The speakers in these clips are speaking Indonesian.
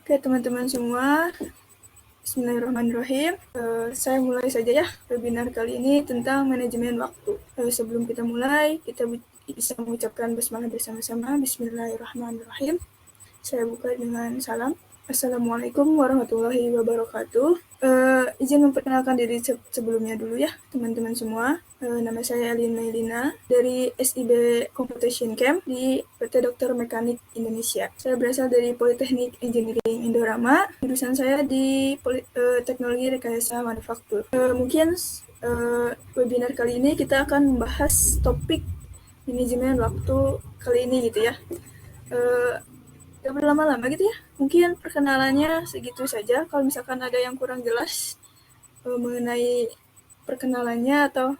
Oke teman-teman semua, Bismillahirrahmanirrahim. Saya mulai saja ya webinar kali ini tentang manajemen waktu. Sebelum kita mulai, kita bisa mengucapkan basmalah bersama-sama. Bismillahirrahmanirrahim. Saya buka dengan salam. Assalamualaikum warahmatullahi wabarakatuh. Izin memperkenalkan diri sebelumnya dulu ya teman-teman semua. Nama saya Elin Mailina dari SIB Computation Camp di PT Dr. Mekanik Indonesia. Saya berasal dari Politeknik Engineering Indorama. Jurusan saya di Teknologi Rekayasa Manufaktur. Mungkin webinar kali ini kita akan membahas topik manajemen waktu kali ini gitu ya. Gak berlama-lama gitu ya. Mungkin perkenalannya segitu saja. Kalau misalkan ada yang kurang jelas mengenai perkenalannya atau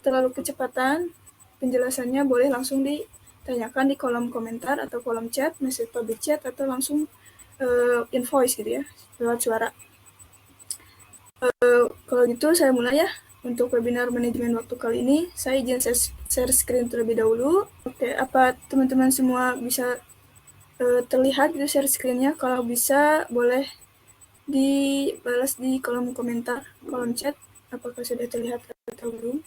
terlalu kecepatan penjelasannya, boleh langsung ditanyakan di kolom komentar atau kolom chat, message public chat, atau langsung invoice gitu ya, lewat suara. Kalau gitu saya mulai ya. Untuk webinar manajemen waktu kali ini, saya izin share screen terlebih dahulu. Oke, apa teman-teman semua bisa terlihat gitu share screen-nya? Kalau bisa boleh dibalas di kolom komentar, kolom chat, apakah sudah terlihat atau belum.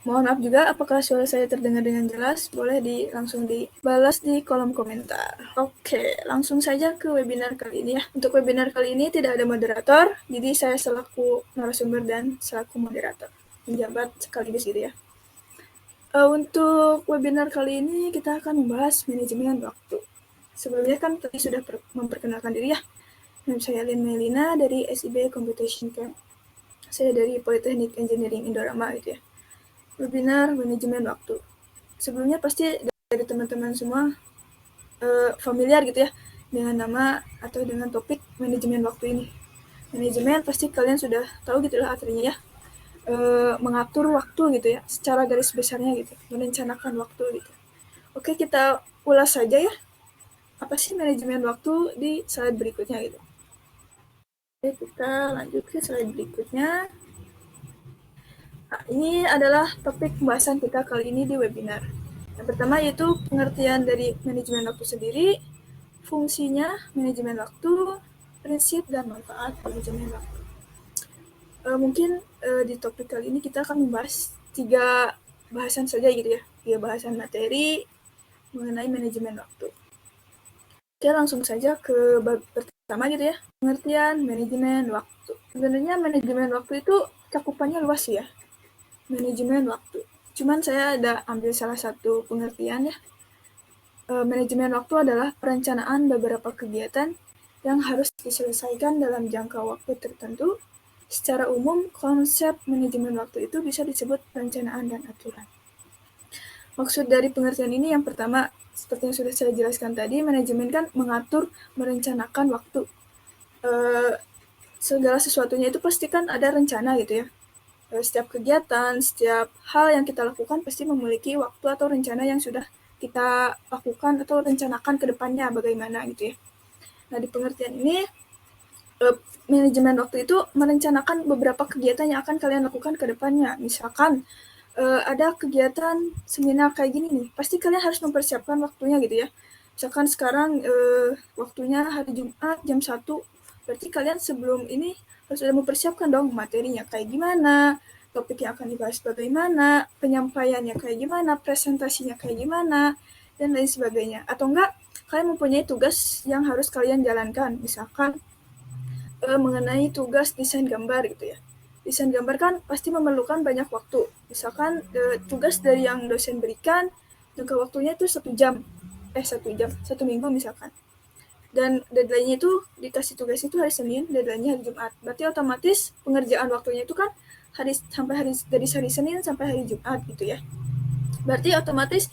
Mohon maaf juga apakah suara saya terdengar dengan jelas, boleh langsung dibalas di kolom komentar. Oke, langsung saja ke webinar kali ini ya. Untuk webinar kali ini tidak ada moderator, jadi saya selaku narasumber dan selaku moderator, menjabat sekaligus gitu ya. Untuk webinar kali ini kita akan membahas manajemen waktu. Sebelumnya kan tadi sudah memperkenalkan diri ya. Nama saya Elin Mailina dari SIB Computation Camp. Saya dari Politeknik Engineering Indorama gitu ya. Webinar manajemen waktu. Sebelumnya pasti dari teman-teman semua familiar gitu ya dengan nama atau dengan topik manajemen waktu ini. Manajemen pasti kalian sudah tahu gitu lah artinya ya. Mengatur waktu gitu ya, secara garis besarnya gitu, merencanakan waktu gitu. Oke, kita ulas saja ya. Apa sih manajemen waktu di slide berikutnya gitu. Oke, kita lanjut ke slide berikutnya. Nah, ini adalah topik pembahasan kita kali ini di webinar. Yang pertama yaitu pengertian dari manajemen waktu sendiri, fungsinya manajemen waktu, prinsip dan manfaat manajemen waktu. Mungkin di topik kali ini kita akan membahas 3 bahasan saja gitu ya, 3 bahasan materi mengenai manajemen waktu. Oke, langsung saja ke bab pertama gitu ya, pengertian manajemen waktu. Sebenarnya manajemen waktu itu cakupannya luas ya, manajemen waktu. Cuman saya ada ambil salah satu pengertian ya. Manajemen waktu adalah perencanaan beberapa kegiatan yang harus diselesaikan dalam jangka waktu tertentu. Secara umum, konsep manajemen waktu itu bisa disebut perencanaan dan aturan. Maksud dari pengertian ini yang pertama, seperti yang sudah saya jelaskan tadi, manajemen kan mengatur, merencanakan waktu. Segala sesuatunya itu pasti kan ada rencana gitu ya. Setiap kegiatan, setiap hal yang kita lakukan pasti memiliki waktu atau rencana yang sudah kita lakukan atau rencanakan ke depannya bagaimana gitu ya. Nah, di pengertian ini, manajemen waktu itu merencanakan beberapa kegiatan yang akan kalian lakukan ke depannya. Misalkan ada kegiatan seminar kayak gini nih, pasti kalian harus mempersiapkan waktunya gitu ya. Misalkan sekarang waktunya hari Jumat jam 1, berarti kalian sebelum ini harus sudah mempersiapkan dong materinya kayak gimana, topik yang akan dibahas bagaimana, penyampaiannya kayak gimana, presentasinya kayak gimana, dan lain sebagainya. Atau enggak, kalian mempunyai tugas yang harus kalian jalankan, misalkan mengenai tugas desain gambar gitu ya. Desain gambar kan pasti memerlukan banyak waktu. Misalkan tugas dari yang dosen berikan, jangka waktunya itu 1 minggu misalkan. Dan deadline-nya itu dikasih tugas itu hari Senin, deadline-nya hari Jumat. Berarti otomatis pengerjaan waktunya itu kan dari hari Senin sampai hari Jumat gitu ya. Berarti otomatis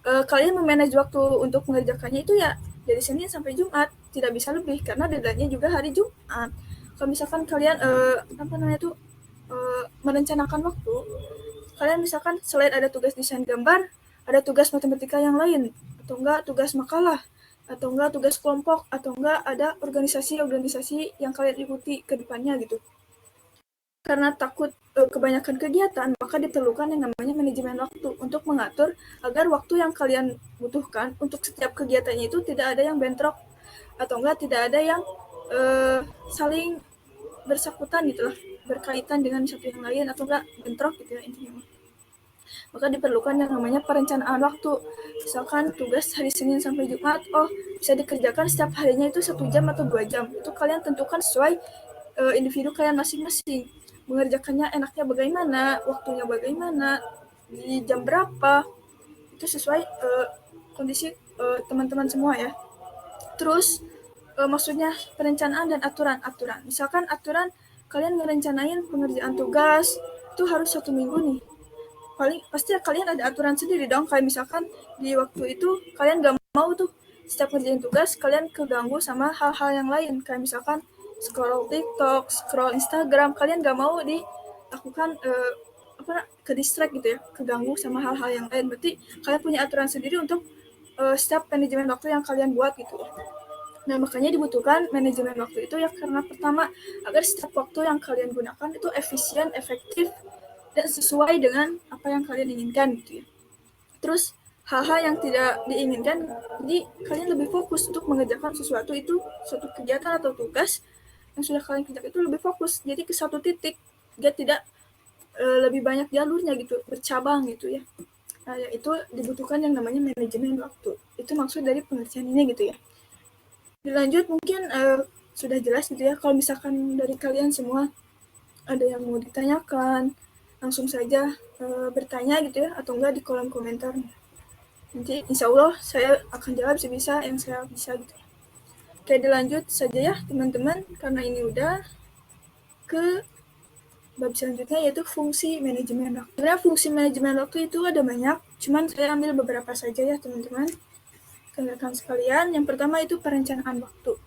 kalian memanage waktu untuk mengerjakannya itu ya dari Senin sampai Jumat, tidak bisa lebih karena deadline-nya juga hari Jumat. Kalau misalkan kalian merencanakan waktu, kalian misalkan selain ada tugas desain gambar, ada tugas matematika yang lain, atau enggak tugas makalah, atau enggak tugas kelompok, atau enggak ada organisasi-organisasi yang kalian ikuti ke depannya gitu. Karena takut kebanyakan kegiatan, maka diperlukan yang namanya manajemen waktu untuk mengatur agar waktu yang kalian butuhkan untuk setiap kegiatannya itu tidak ada yang bentrok atau enggak tidak ada yang saling bersangkutan gitu lah, berkaitan dengan satu yang lain atau enggak bentrok gitu ya intinya. Maka diperlukan yang namanya perencanaan waktu. Misalkan tugas hari Senin sampai Jumat, bisa dikerjakan setiap harinya itu 1 jam atau 2 jam. Itu kalian tentukan sesuai individu kalian masing-masing. Mengerjakannya enaknya bagaimana, waktunya bagaimana, di jam berapa, itu sesuai kondisi teman-teman semua ya. Terus maksudnya perencanaan dan aturan. Misalkan aturan kalian ngerencanain pengerjaan tugas itu harus 1 minggu nih. Paling pasti kalian ada aturan sendiri dong. Kayak misalkan di waktu itu kalian gak mau tuh setiap ngerjain tugas kalian keganggu sama hal-hal yang lain. Kayak misalkan scroll TikTok, scroll Instagram, kalian gak mau dilakukan ke distract gitu ya, keganggu sama hal-hal yang lain. Berarti kalian punya aturan sendiri untuk setiap manajemen waktu yang kalian buat gitu ya. Nah, makanya dibutuhkan manajemen waktu itu ya, karena pertama, agar setiap waktu yang kalian gunakan itu efisien, efektif, dan sesuai dengan apa yang kalian inginkan gitu ya. Terus, hal-hal yang tidak diinginkan, jadi kalian lebih fokus untuk mengerjakan sesuatu itu, suatu kegiatan atau tugas yang sudah kalian kerjakan itu lebih fokus, jadi ke satu titik, dia tidak lebih banyak jalurnya gitu, bercabang gitu ya. Nah, itu dibutuhkan yang namanya manajemen waktu. Itu maksud dari pengertian ini gitu ya. Dilanjut mungkin sudah jelas gitu ya. Kalau misalkan dari kalian semua ada yang mau ditanyakan, langsung saja bertanya gitu ya, atau enggak di kolom komentar. Nanti insya Allah saya akan jawab sebisa yang saya bisa gitu. Oke, dilanjut saja ya teman-teman, karena ini udah ke bab selanjutnya, yaitu fungsi manajemen waktu. Sebenarnya fungsi manajemen waktu itu ada banyak, cuman saya ambil beberapa saja ya teman-teman. Rekan sekalian, yang pertama itu perencanaan waktu.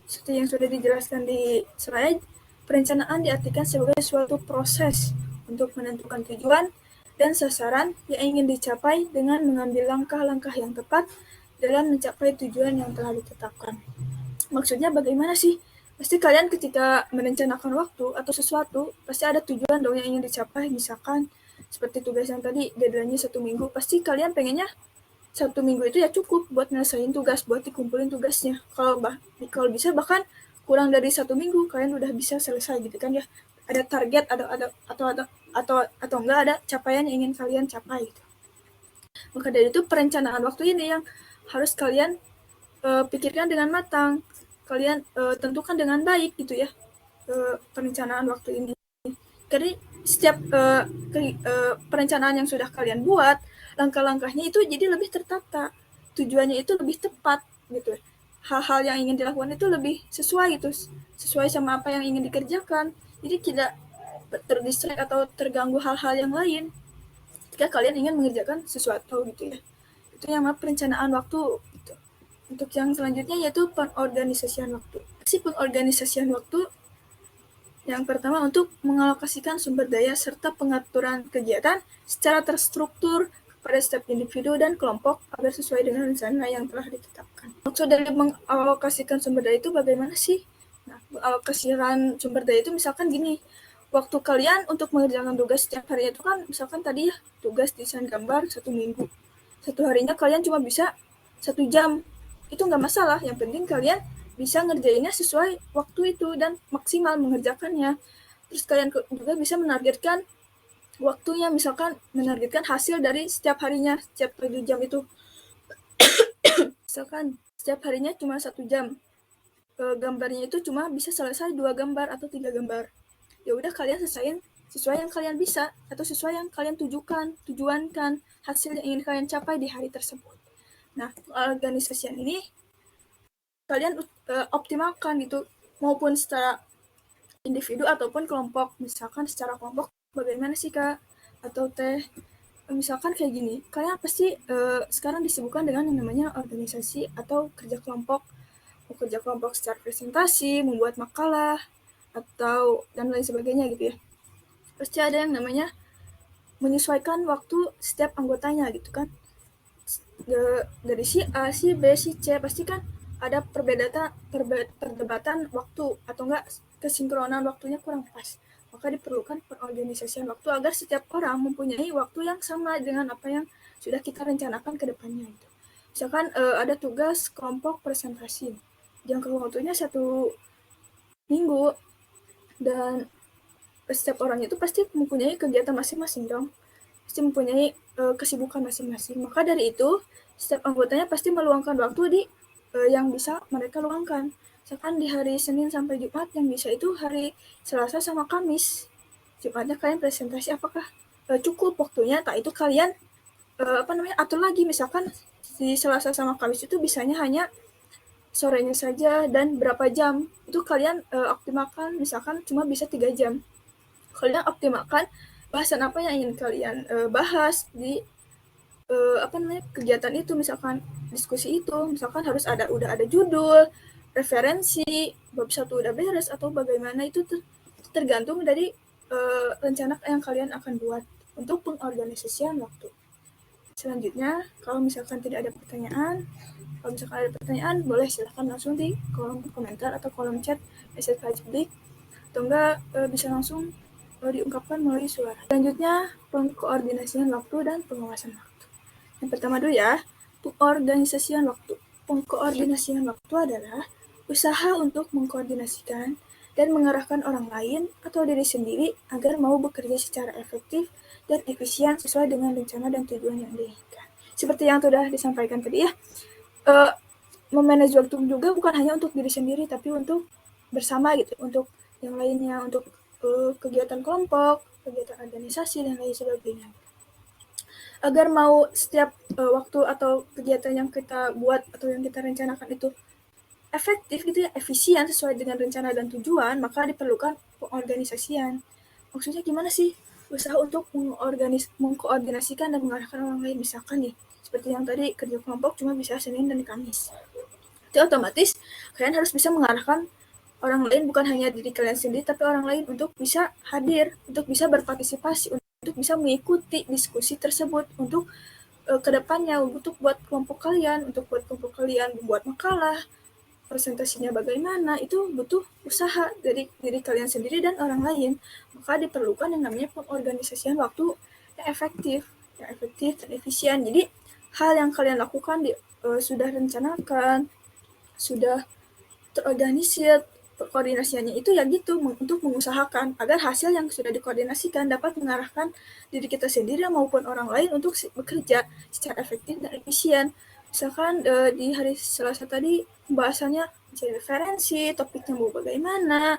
Seperti yang sudah dijelaskan di slide, perencanaan diartikan sebagai suatu proses untuk menentukan tujuan dan sasaran yang ingin dicapai dengan mengambil langkah-langkah yang tepat dalam mencapai tujuan yang telah ditetapkan. Maksudnya bagaimana sih? Pasti kalian ketika merencanakan waktu atau sesuatu, pasti ada tujuan dong yang ingin dicapai. Misalkan seperti tugas yang tadi, deadline-nya 1 minggu, pasti kalian pengennya 1 minggu itu ya cukup buat nyelesain tugas, buat dikumpulin tugasnya. Kalau bisa bahkan kurang dari 1 minggu kalian udah bisa selesai gitu kan ya. Ada target, atau enggak ada capaian yang ingin kalian capai gitu. Maka dari itu perencanaan waktu ini yang harus kalian pikirkan dengan matang. Kalian tentukan dengan baik gitu ya perencanaan waktu ini. Jadi setiap perencanaan yang sudah kalian buat, langkah-langkahnya itu jadi lebih tertata, tujuannya itu lebih tepat gitu. Hal-hal yang ingin dilakukan itu lebih sesuai gitu, sesuai sama apa yang ingin dikerjakan. Jadi tidak terdistract atau terganggu hal-hal yang lain ketika kalian ingin mengerjakan sesuatu gitu ya. Itu yang namanya perencanaan waktu gitu. Untuk yang selanjutnya yaitu pengorganisasian waktu. Pengorganisasian waktu yang pertama untuk mengalokasikan sumber daya serta pengaturan kegiatan secara terstruktur pada setiap individu dan kelompok agar sesuai dengan rencana yang telah ditetapkan. Maksud dari mengalokasikan sumber daya itu bagaimana sih? Nah, mengalokasikan sumber daya itu misalkan gini, waktu kalian untuk mengerjakan tugas setiap hari itu kan misalkan tadi ya, tugas desain gambar 1 minggu. 1 harinya kalian cuma bisa 1 jam. Itu nggak masalah, yang penting kalian bisa ngerjainnya sesuai waktu itu dan maksimal mengerjakannya. Terus kalian juga bisa menargetkan waktunya, misalkan menargetkan hasil dari setiap harinya, setiap 7 jam itu. Misalkan setiap harinya cuma 1 jam, gambarnya itu cuma bisa selesai 2 gambar atau 3 gambar. Ya udah kalian selesaiin sesuai yang kalian bisa atau sesuai yang kalian tujuankan, hasil yang ingin kalian capai di hari tersebut. Nah, organisasian ini kalian optimalkan gitu, maupun secara individu ataupun kelompok. Misalkan secara kelompok bagaimana sih Kak atau Teh, misalkan kayak gini, kalian pasti sekarang disibukkan dengan yang namanya organisasi atau kerja kelompok. Kerja kelompok secara presentasi, membuat makalah, atau dan lain sebagainya gitu ya. Pasti ada yang namanya menyesuaikan waktu setiap anggotanya gitu kan. Dari si A, si B, si C, pasti kan ada perdebatan waktu atau enggak kesinkronan waktunya kurang pas. Maka diperlukan pengorganisasian waktu agar setiap orang mempunyai waktu yang sama dengan apa yang sudah kita rencanakan ke depannya itu. Misalkan ada tugas kelompok presentasi. Jangka waktunya minggu. Dan setiap orang itu pasti mempunyai kegiatan masing-masing dong, pasti mempunyai kesibukan masing-masing. Maka dari itu, setiap anggotanya pasti meluangkan waktu di yang bisa mereka luangkan. Misalkan di hari Senin sampai Jumat, yang bisa itu hari Selasa sama Kamis. Jumatnya kalian presentasi, apakah cukup waktunya? Tak itu kalian atur lagi. Misalkan di Selasa sama Kamis itu bisanya hanya sorenya saja dan berapa jam. Itu kalian optimalkan, misalkan cuma bisa 3 jam. Kalian optimalkan bahasan apa yang ingin kalian bahas di kegiatan itu. Misalkan diskusi itu, misalkan harus udah ada judul, referensi, bab 1 udah beres atau bagaimana, itu tergantung dari rencana yang kalian akan buat untuk pengorganisasian waktu. Selanjutnya, kalau misalkan tidak ada pertanyaan, boleh silahkan langsung di kolom komentar atau kolom chat message publik, atau enggak bisa langsung diungkapkan melalui suara. Selanjutnya, pengkoordinasian waktu dan pengawasan waktu. Yang pertama dulu ya, pengorganisasian waktu. Pengkoordinasian waktu adalah usaha untuk mengkoordinasikan dan mengarahkan orang lain atau diri sendiri agar mau bekerja secara efektif dan efisien sesuai dengan rencana dan tujuan yang diinginkan. Seperti yang sudah disampaikan tadi ya, memanage waktu juga bukan hanya untuk diri sendiri, tapi untuk bersama gitu, untuk yang lainnya, untuk kegiatan kelompok, kegiatan organisasi, dan lain sebagainya. Agar mau setiap waktu atau kegiatan yang kita buat atau yang kita rencanakan itu efektif gitu ya, efisien sesuai dengan rencana dan tujuan, maka diperlukan pengorganisasian. Maksudnya gimana sih? Usaha untuk mengkoordinasikan dan mengarahkan orang lain. Misalkan nih, seperti yang tadi, kerja kelompok cuma bisa Senin dan Kamis. Itu otomatis kalian harus bisa mengarahkan orang lain, bukan hanya diri kalian sendiri, tapi orang lain untuk bisa hadir, untuk bisa berpartisipasi, untuk bisa mengikuti diskusi tersebut, untuk kedepannya, untuk buat kelompok kalian, membuat makalah, presentasinya bagaimana, itu butuh usaha dari diri kalian sendiri dan orang lain. Maka diperlukan yang namanya pengorganisasian waktu yang efektif dan efisien. Jadi hal yang kalian lakukan sudah rencanakan, sudah terorganisir, koordinasinya itu ya gitu, untuk mengusahakan agar hasil yang sudah dikoordinasikan dapat mengarahkan diri kita sendiri maupun orang lain untuk bekerja secara efektif dan efisien. Misalkan di hari Selasa tadi pembahasannya mencari referensi, topiknya mau bagaimana,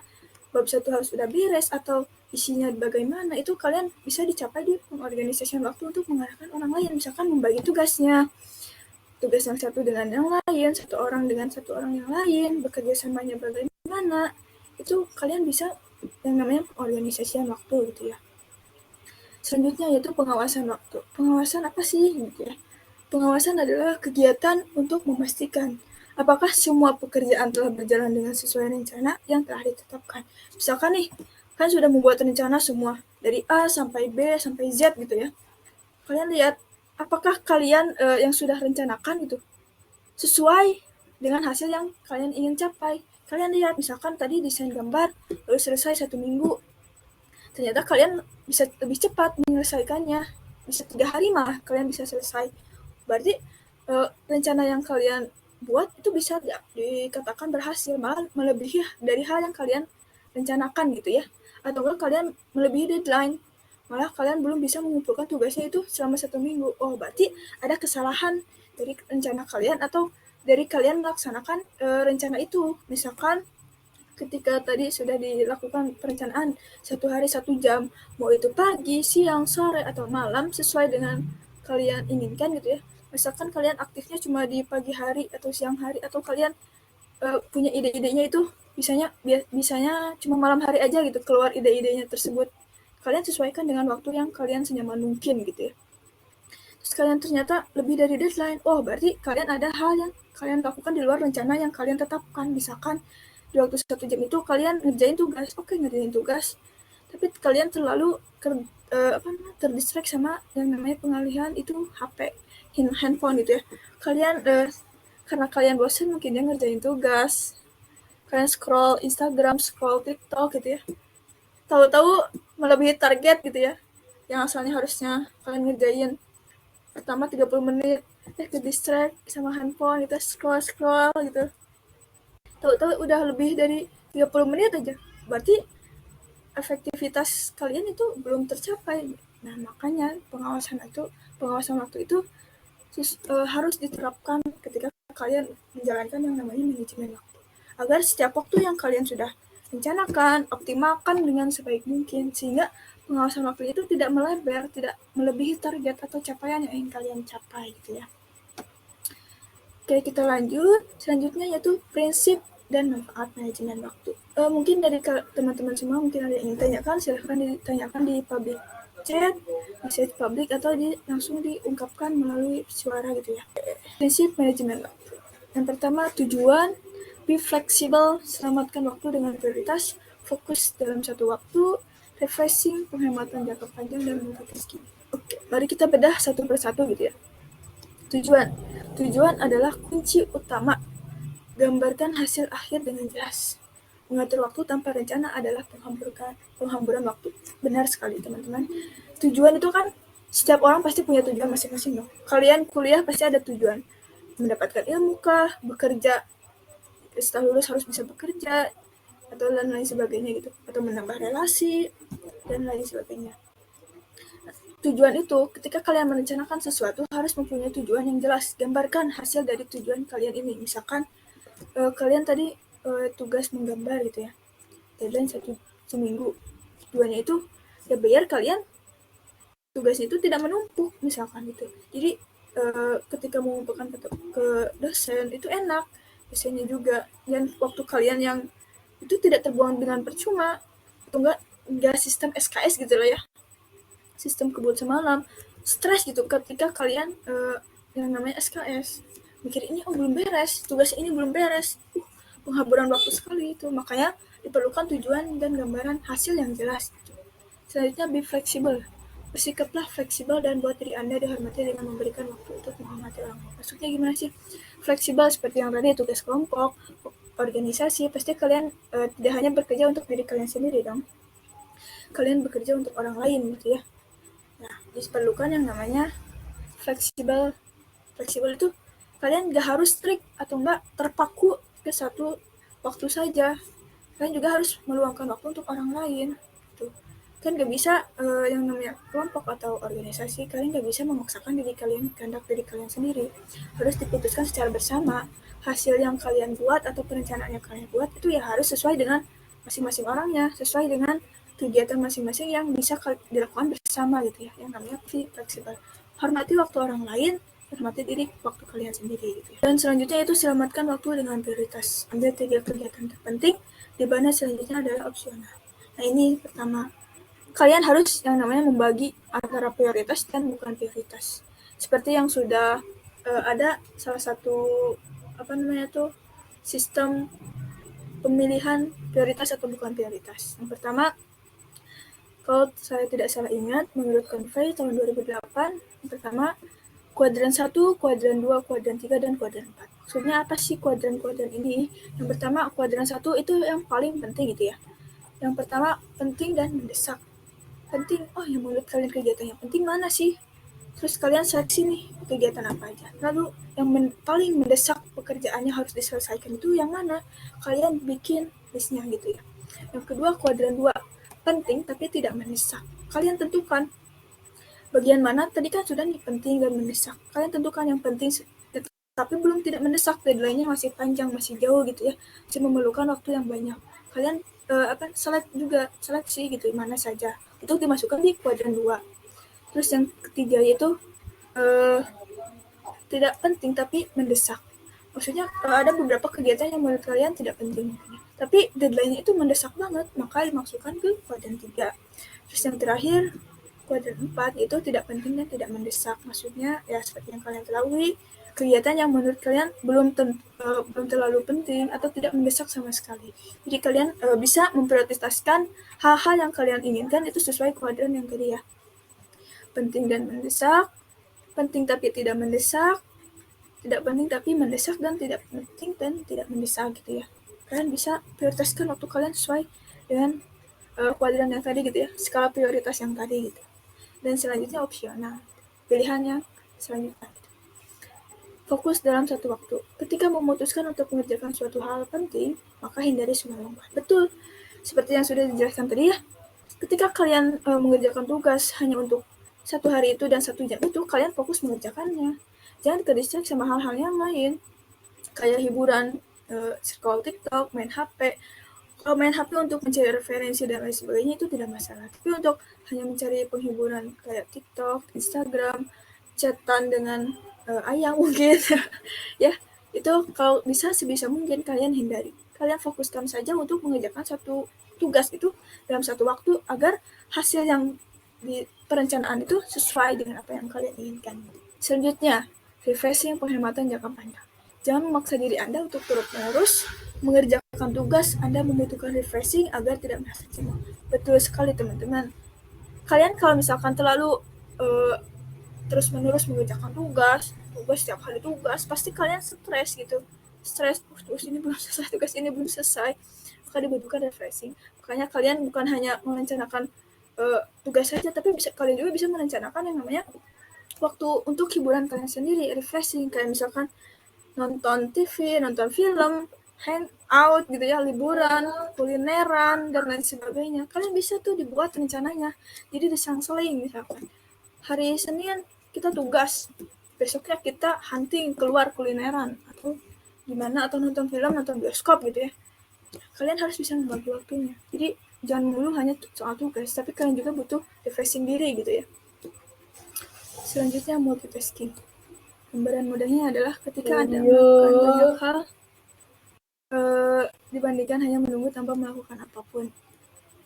bab 1 harus sudah beres atau isinya bagaimana, itu kalian bisa dicapai di pengorganisasian waktu untuk mengarahkan orang lain. Misalkan membagi tugasnya, tugas yang satu dengan yang lain, satu orang dengan satu orang yang lain, bekerja samanya bagaimana, itu kalian bisa yang namanya pengorganisasian waktu gitu ya. Selanjutnya yaitu pengawasan waktu. Pengawasan apa sih gitu ya? Pengawasan adalah kegiatan untuk memastikan apakah semua pekerjaan telah berjalan dengan sesuai rencana yang telah ditetapkan. Misalkan nih, kan sudah membuat rencana semua, dari A sampai B sampai Z gitu ya. Kalian lihat, apakah kalian yang sudah rencanakan itu sesuai dengan hasil yang kalian ingin capai. Kalian lihat, misalkan tadi desain gambar baru selesai 1 minggu, ternyata kalian bisa lebih cepat menyelesaikannya, bisa 3 hari malah kalian bisa selesai. Berarti rencana yang kalian buat itu bisa dikatakan berhasil, malah melebihi dari hal yang kalian rencanakan gitu ya. Atau enggak kalian melebihi deadline, malah kalian belum bisa mengumpulkan tugasnya itu selama 1 minggu. Oh, berarti ada kesalahan dari rencana kalian atau dari kalian melaksanakan rencana itu. Misalkan ketika tadi sudah dilakukan perencanaan 1 hari 1 jam, mau itu pagi, siang, sore, atau malam, sesuai dengan kalian inginkan gitu ya. Misalkan kalian aktifnya cuma di pagi hari atau siang hari, atau kalian punya ide-idenya itu bisanya cuma malam hari aja gitu, keluar ide-idenya tersebut. Kalian sesuaikan dengan waktu yang kalian senyaman mungkin gitu ya. Terus kalian ternyata lebih dari deadline, oh berarti kalian ada hal yang kalian lakukan di luar rencana yang kalian tetapkan. Misalkan di waktu 1 jam itu kalian ngerjain tugas, ngerjain tugas, tapi kalian terlalu terdistract sama yang namanya pengalihan itu HP, handphone gitu ya. Kalian karena kalian bosan mungkin ya ngerjain tugas, kalian scroll Instagram, scroll TikTok gitu ya, tahu-tahu melebihi target gitu ya, yang asalnya harusnya kalian ngerjain pertama 30 menit, ke distract sama handphone gitu, scroll gitu, tahu-tahu udah lebih dari 30 menit aja. Berarti efektivitas kalian itu belum tercapai. Nah, makanya pengawasan waktu itu harus diterapkan ketika kalian menjalankan yang namanya manajemen waktu. Agar setiap waktu yang kalian sudah rencanakan, optimalkan dengan sebaik mungkin, sehingga pengawasan waktu itu tidak melebar, tidak melebihi target atau capaian yang ingin kalian capai gitu ya. Oke, kita lanjut. Selanjutnya yaitu prinsip dan manfaat manajemen waktu. Mungkin dari teman-teman semua mungkin ada yang ingin tanyakan, silahkan ditanyakan di public chat, message publik, atau langsung diungkapkan melalui suara gitu ya. Prinsip manajemen waktu. Yang pertama, tujuan, be flexible, selamatkan waktu dengan prioritas, fokus dalam satu waktu, refreshing, penghematan jangka panjang, dan multitasking. Oke, mari kita bedah satu persatu gitu ya. Tujuan adalah kunci utama. Gambarkan hasil akhir dengan jelas. Mengatur waktu tanpa rencana adalah penghamburan waktu. Benar sekali teman-teman. Tujuan itu kan setiap orang pasti punya tujuan masing-masing dong. Kalian kuliah pasti ada tujuan. Mendapatkan ilmu kah, bekerja, setelah lulus harus bisa bekerja, atau lain-lain sebagainya gitu. Atau menambah relasi, dan lain sebagainya. Tujuan itu, ketika kalian merencanakan sesuatu, harus mempunyai tujuan yang jelas. Gambarkan hasil dari tujuan kalian ini. Misalkan, kalian tadi tugas menggambar gitu ya. Deadline seminggu. Tujuannya itu, ya biar kalian tugas itu tidak menumpuk, misalkan gitu. Jadi, ketika mengumpulkan ke dosen, itu enak. Dosennya juga. Dan waktu kalian yang itu tidak terbuang dengan percuma. Atau enggak sistem SKS gitu lah ya. Sistem kebut semalam, stres gitu ketika kalian yang namanya SKS mikir ini belum beres, tugas ini belum beres, penghaburan waktu sekali itu. Makanya diperlukan tujuan dan gambaran hasil yang jelas gitu. Selanjutnya, be flexible, bersikaplah fleksibel dan buat diri Anda dihormati dengan memberikan waktu untuk menghormati orang lain. Maksudnya gimana sih? Fleksibel seperti yang tadi, tugas kelompok, organisasi, pasti kalian tidak hanya bekerja untuk diri kalian sendiri dong, kalian bekerja untuk orang lain gitu ya. Nah, diperlukan yang namanya fleksibel. Fleksibel itu kalian gak harus strict atau enggak terpaku ke satu waktu saja. Kalian juga harus meluangkan waktu untuk orang lain. Gitu. Kan gak bisa yang namanya kelompok atau organisasi, kalian gak bisa memaksakan diri kalian, kehendak diri kalian sendiri. Harus diputuskan secara bersama. Hasil yang kalian buat atau perencanaan yang kalian buat itu ya harus sesuai dengan masing-masing orangnya, sesuai dengan kegiatan masing-masing yang bisa dilakukan bersama gitu ya, yang namanya fleksibel. Hormati waktu orang lain, hormati diri waktu kalian sendiri gitu ya. Dan selanjutnya itu selamatkan waktu dengan prioritas. Ambil 3 kegiatan terpenting, di mana selanjutnya adalah opsional. Nah, ini pertama, kalian harus yang namanya membagi antara prioritas dan bukan prioritas. Seperti yang sudah ada salah satu sistem pemilihan prioritas atau bukan prioritas. Yang pertama, kalau saya tidak salah ingat, menurut Convey tahun 2008, yang pertama, kuadran 1, kuadran 2, kuadran 3, dan kuadran 4. Maksudnya apa sih kuadran-kuadran ini? Yang pertama, kuadran 1 itu yang paling penting gitu ya. Yang pertama, penting dan mendesak. Penting, yang menurut kalian kegiatan yang penting mana sih? Terus kalian seleksi nih, kegiatan apa aja. Lalu, yang paling mendesak pekerjaannya harus diselesaikan itu yang mana? Kalian bikin listnya gitu ya. Yang kedua, kuadran 2. Penting tapi tidak mendesak. Kalian tentukan bagian mana, tadi kan sudah nih penting dan mendesak. Kalian tentukan yang penting tapi belum tidak mendesak, deadline-nya masih panjang, masih jauh gitu ya. Masih memerlukan waktu yang banyak. Kalian seleksi gitu, mana saja. Itu dimasukkan di kuadran 2. Terus yang ketiga yaitu tidak penting tapi mendesak. Maksudnya ada beberapa kegiatan yang menurut kalian tidak penting, tapi deadline-nya itu mendesak banget, maka dimasukkan ke kuadran 3. Terus yang terakhir, kuadran 4 itu tidak penting dan tidak mendesak. Maksudnya ya seperti yang kalian ketahui, kegiatan yang menurut kalian belum terlalu penting atau tidak mendesak sama sekali. Jadi kalian bisa memprioritaskan hal-hal yang kalian inginkan itu sesuai kuadran yang tadi ya. Penting dan mendesak, penting tapi tidak mendesak, tidak penting tapi mendesak, dan tidak penting dan tidak mendesak gitu ya. Kalian bisa prioritaskan waktu kalian sesuai dengan kuadran yang tadi gitu ya, skala prioritas yang tadi gitu. Dan selanjutnya opsional, pilihan yang selanjutnya gitu. fokus dalam satu waktu. Ketika memutuskan untuk mengerjakan suatu hal penting, maka hindari semua lomba. Betul, seperti yang sudah dijelaskan tadi ya. Ketika kalian mengerjakan tugas hanya untuk satu hari itu dan 1 jam itu, kalian fokus mengerjakannya. Jangan terdistract sama hal-hal yang lain, kayak hiburan, scroll TikTok, main HP. Kalau main HP untuk mencari referensi dan lain sebagainya itu tidak masalah. Tapi untuk hanya mencari penghiburan kayak TikTok, Instagram, chatan dengan ayang mungkin, ya itu kalau bisa sebisa mungkin kalian hindari. Kalian fokuskan saja untuk mengerjakan satu tugas itu dalam satu waktu agar hasil yang di perencanaan itu sesuai dengan apa yang kalian inginkan. Selanjutnya, refreshing penghematan jangka panjang. Jangan memaksa diri Anda untuk terus-menerus mengerjakan tugas. Anda membutuhkan refreshing agar tidak merasa jenuh. Betul sekali teman-teman. Kalian kalau misalkan terlalu terus-menerus mengerjakan tugas setiap hari tugas, pasti kalian stres gitu. Stres, tugas ini belum selesai, tugas ini belum selesai. Maka dibutuhkan refreshing. Makanya kalian bukan hanya merencanakan tugas saja, tapi kalian juga bisa merencanakan yang namanya waktu untuk hiburan kalian sendiri, refreshing, kayak misalkan nonton TV, nonton film, hangout gitu ya, liburan, kulineran, dan lain sebagainya. Kalian bisa tuh dibuat rencananya. Jadi diselang-seling misalkan. Hari Senin kita tugas, besoknya kita hunting keluar kulineran atau gimana, atau nonton film, nonton bioskop gitu ya. Kalian harus bisa membagi waktunya. Jadi jangan melulu hanya soal tugas, tapi kalian juga butuh refreshing diri gitu ya. Selanjutnya multitasking. Gambaran mudahnya adalah ketika Anda melakukan banyak hal dibandingkan hanya menunggu tanpa melakukan apapun.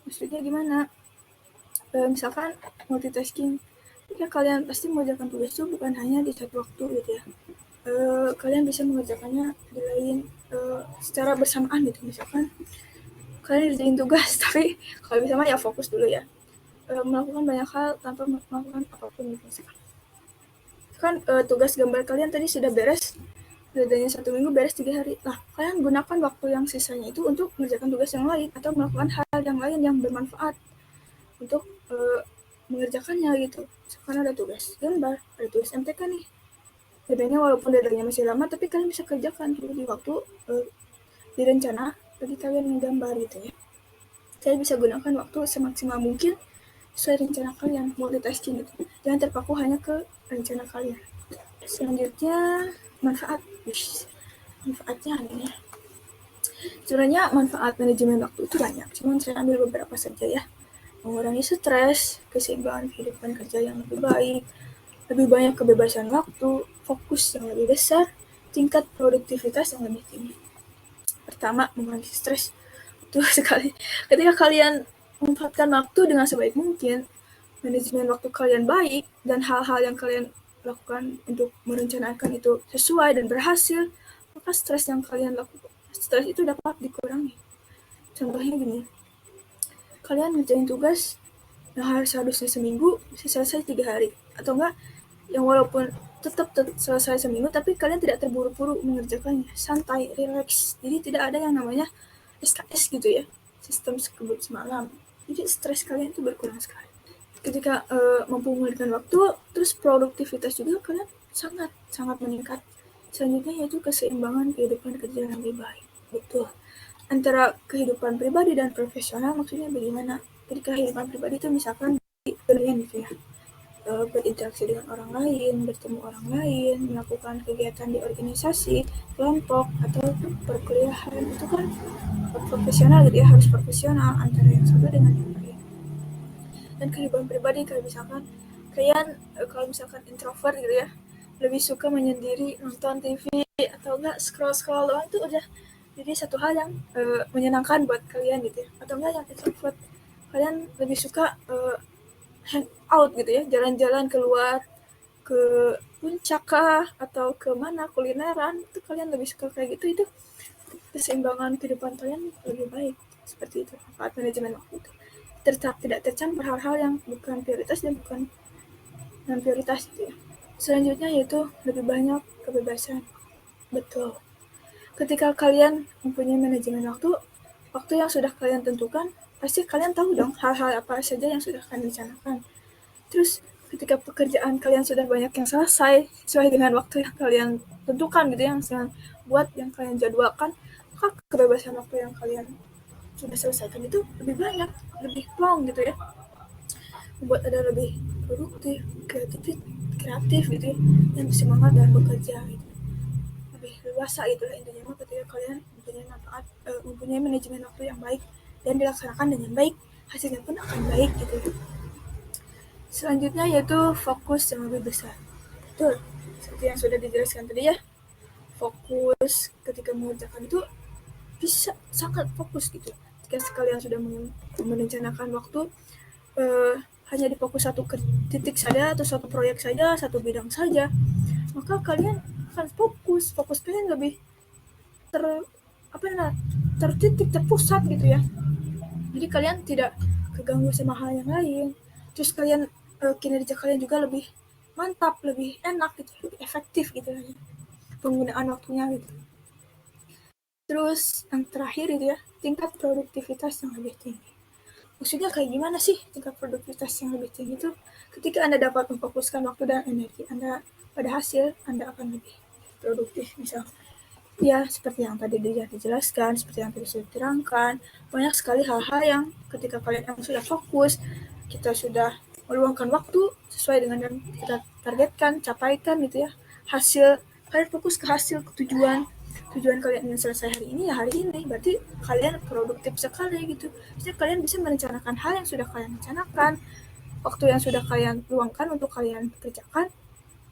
Maksudnya gimana? Misalkan multitasking, ketika kalian pasti mengerjakan tugas itu bukan hanya di satu waktu gitu ya. Kalian bisa mengerjakannya di lain secara bersamaan gitu. Misalkan kalian ngerjain tugas tapi kalau bisa mah ya fokus dulu ya. Melakukan banyak hal tanpa melakukan apapun gitu misalkan. Kan tugas gambar kalian tadi sudah beres, bedanya 1 minggu beres 3 hari. Nah, kalian gunakan waktu yang sisanya itu untuk mengerjakan tugas yang lain atau melakukan hal yang lain yang bermanfaat untuk mengerjakannya gitu. Misalkan ada tugas gambar, ada tugas MTK nih. Bedanya walaupun deadline-nya masih lama, tapi kalian bisa kerjakan di waktu direncana bagi kalian menggambar gitu ya. Kalian bisa gunakan waktu semaksimal mungkin sesuai rencana kalian, multitasking gitu. Jangan terpaku hanya ke rencana kalian. Selanjutnya, manfaat. Manfaatnya adanya. Sebenarnya manfaat manajemen waktu itu banyak, cuman saya ambil beberapa saja ya. Mengurangi stres, keseimbangan kehidupan kerja yang lebih baik, lebih banyak kebebasan waktu, fokus yang lebih besar, tingkat produktivitas yang lebih tinggi. Pertama, mengurangi stres. Betul sekali. Ketika kalian memanfaatkan waktu dengan sebaik mungkin, manajemen waktu kalian baik, dan hal-hal yang kalian lakukan untuk merencanakan itu sesuai dan berhasil, maka stres yang kalian lakukan, stres itu dapat dikurangi. Contohnya gini, kalian ngerjain tugas yang harusnya seminggu bisa selesai 3 hari, atau enggak yang walaupun tetap selesai seminggu tapi kalian tidak terburu-buru mengerjakannya, santai, relax. Jadi tidak ada yang namanya SKS gitu ya, sistem sekebut semalam. Jadi stres kalian itu berkurang sekali. Ketika mampu menggunakan waktu, terus produktivitas juga kalian sangat meningkat. Selanjutnya yaitu keseimbangan kehidupan kerja yang lebih baik. Betul. Antara kehidupan pribadi dan profesional maksudnya bagaimana? Jadi kehidupan pribadi itu misalkan kalian gitu ya, berinteraksi dengan orang lain, bertemu orang lain, melakukan kegiatan di organisasi, kelompok, atau perkuliahan, itu kan profesional gitu ya, harus profesional antara yang satu dengan yang lain. Dan kehidupan pribadi kayak misalkan kalian kalau misalkan introvert gitu ya, lebih suka menyendiri, nonton TV atau enggak scroll doang, itu udah jadi satu hal yang menyenangkan buat kalian gitu ya. Atau enggak yang introvert, kalian lebih suka hangout gitu ya, jalan-jalan keluar ke puncak kah atau ke mana kulineran, itu kalian lebih suka kayak gitu. Itu keseimbangan kehidupan kalian lebih baik, seperti itu. Manfaat manajemen waktu itu tidak tercampur hal-hal yang bukan prioritas dan bukan non prioritas gitu ya. Selanjutnya yaitu lebih banyak kebebasan. Betul. Ketika kalian mempunyai manajemen waktu yang sudah kalian tentukan, pasti kalian tahu dong hal-hal apa saja yang sudah kalian rencanakan. Terus ketika pekerjaan kalian sudah banyak yang selesai sesuai dengan waktu yang kalian tentukan gitu, yang buat yang kalian jadwalkan, maka kebebasan waktu yang kalian sudah selesaikan itu lebih banyak, lebih plong gitu ya, membuat Anda lebih produktif, kreatif gitu ya, dan semangat dalam bekerja gitu. Lebih luasa gitu lah intinya mah, ketika kalian mempunyai manajemen waktu yang baik dan dilaksanakan dengan baik, hasilnya pun akan baik gitu. Selanjutnya yaitu fokus yang lebih besar. Betul, seperti yang sudah dijelaskan tadi ya, fokus ketika mengerjakan itu bisa sangat fokus gitu. Jika kalian sudah merencanakan waktu hanya difokus satu titik saja atau satu proyek saja, satu bidang saja, maka kalian akan fokus kalian lebih tertitik, terpusat gitu ya. Jadi kalian tidak keganggu sama hal yang lain. Terus kalian kinerja kalian juga lebih mantap, lebih enak gitu, lebih efektif gitu ya, penggunaan waktunya gitu. Terus yang terakhir itu ya, tingkat produktivitas yang lebih tinggi. Maksudnya kayak gimana sih tingkat produktivitas yang lebih tinggi itu? Ketika Anda dapat memfokuskan waktu dan energi Anda pada hasil, Anda akan lebih produktif. Misal, ya seperti yang tadi dijelaskan, seperti yang tadi sudah diterangkan, banyak sekali hal-hal yang ketika kalian sudah fokus, kita sudah meluangkan waktu sesuai dengan yang kita targetkan, capaikan gitu ya, hasil, kalian fokus ke hasil, ke tujuan kalian ingin selesai hari ini ya hari ini, berarti kalian produktif sekali gitu. Jadi kalian bisa merencanakan hal yang sudah kalian rencanakan, waktu yang sudah kalian luangkan untuk kalian kerjakan,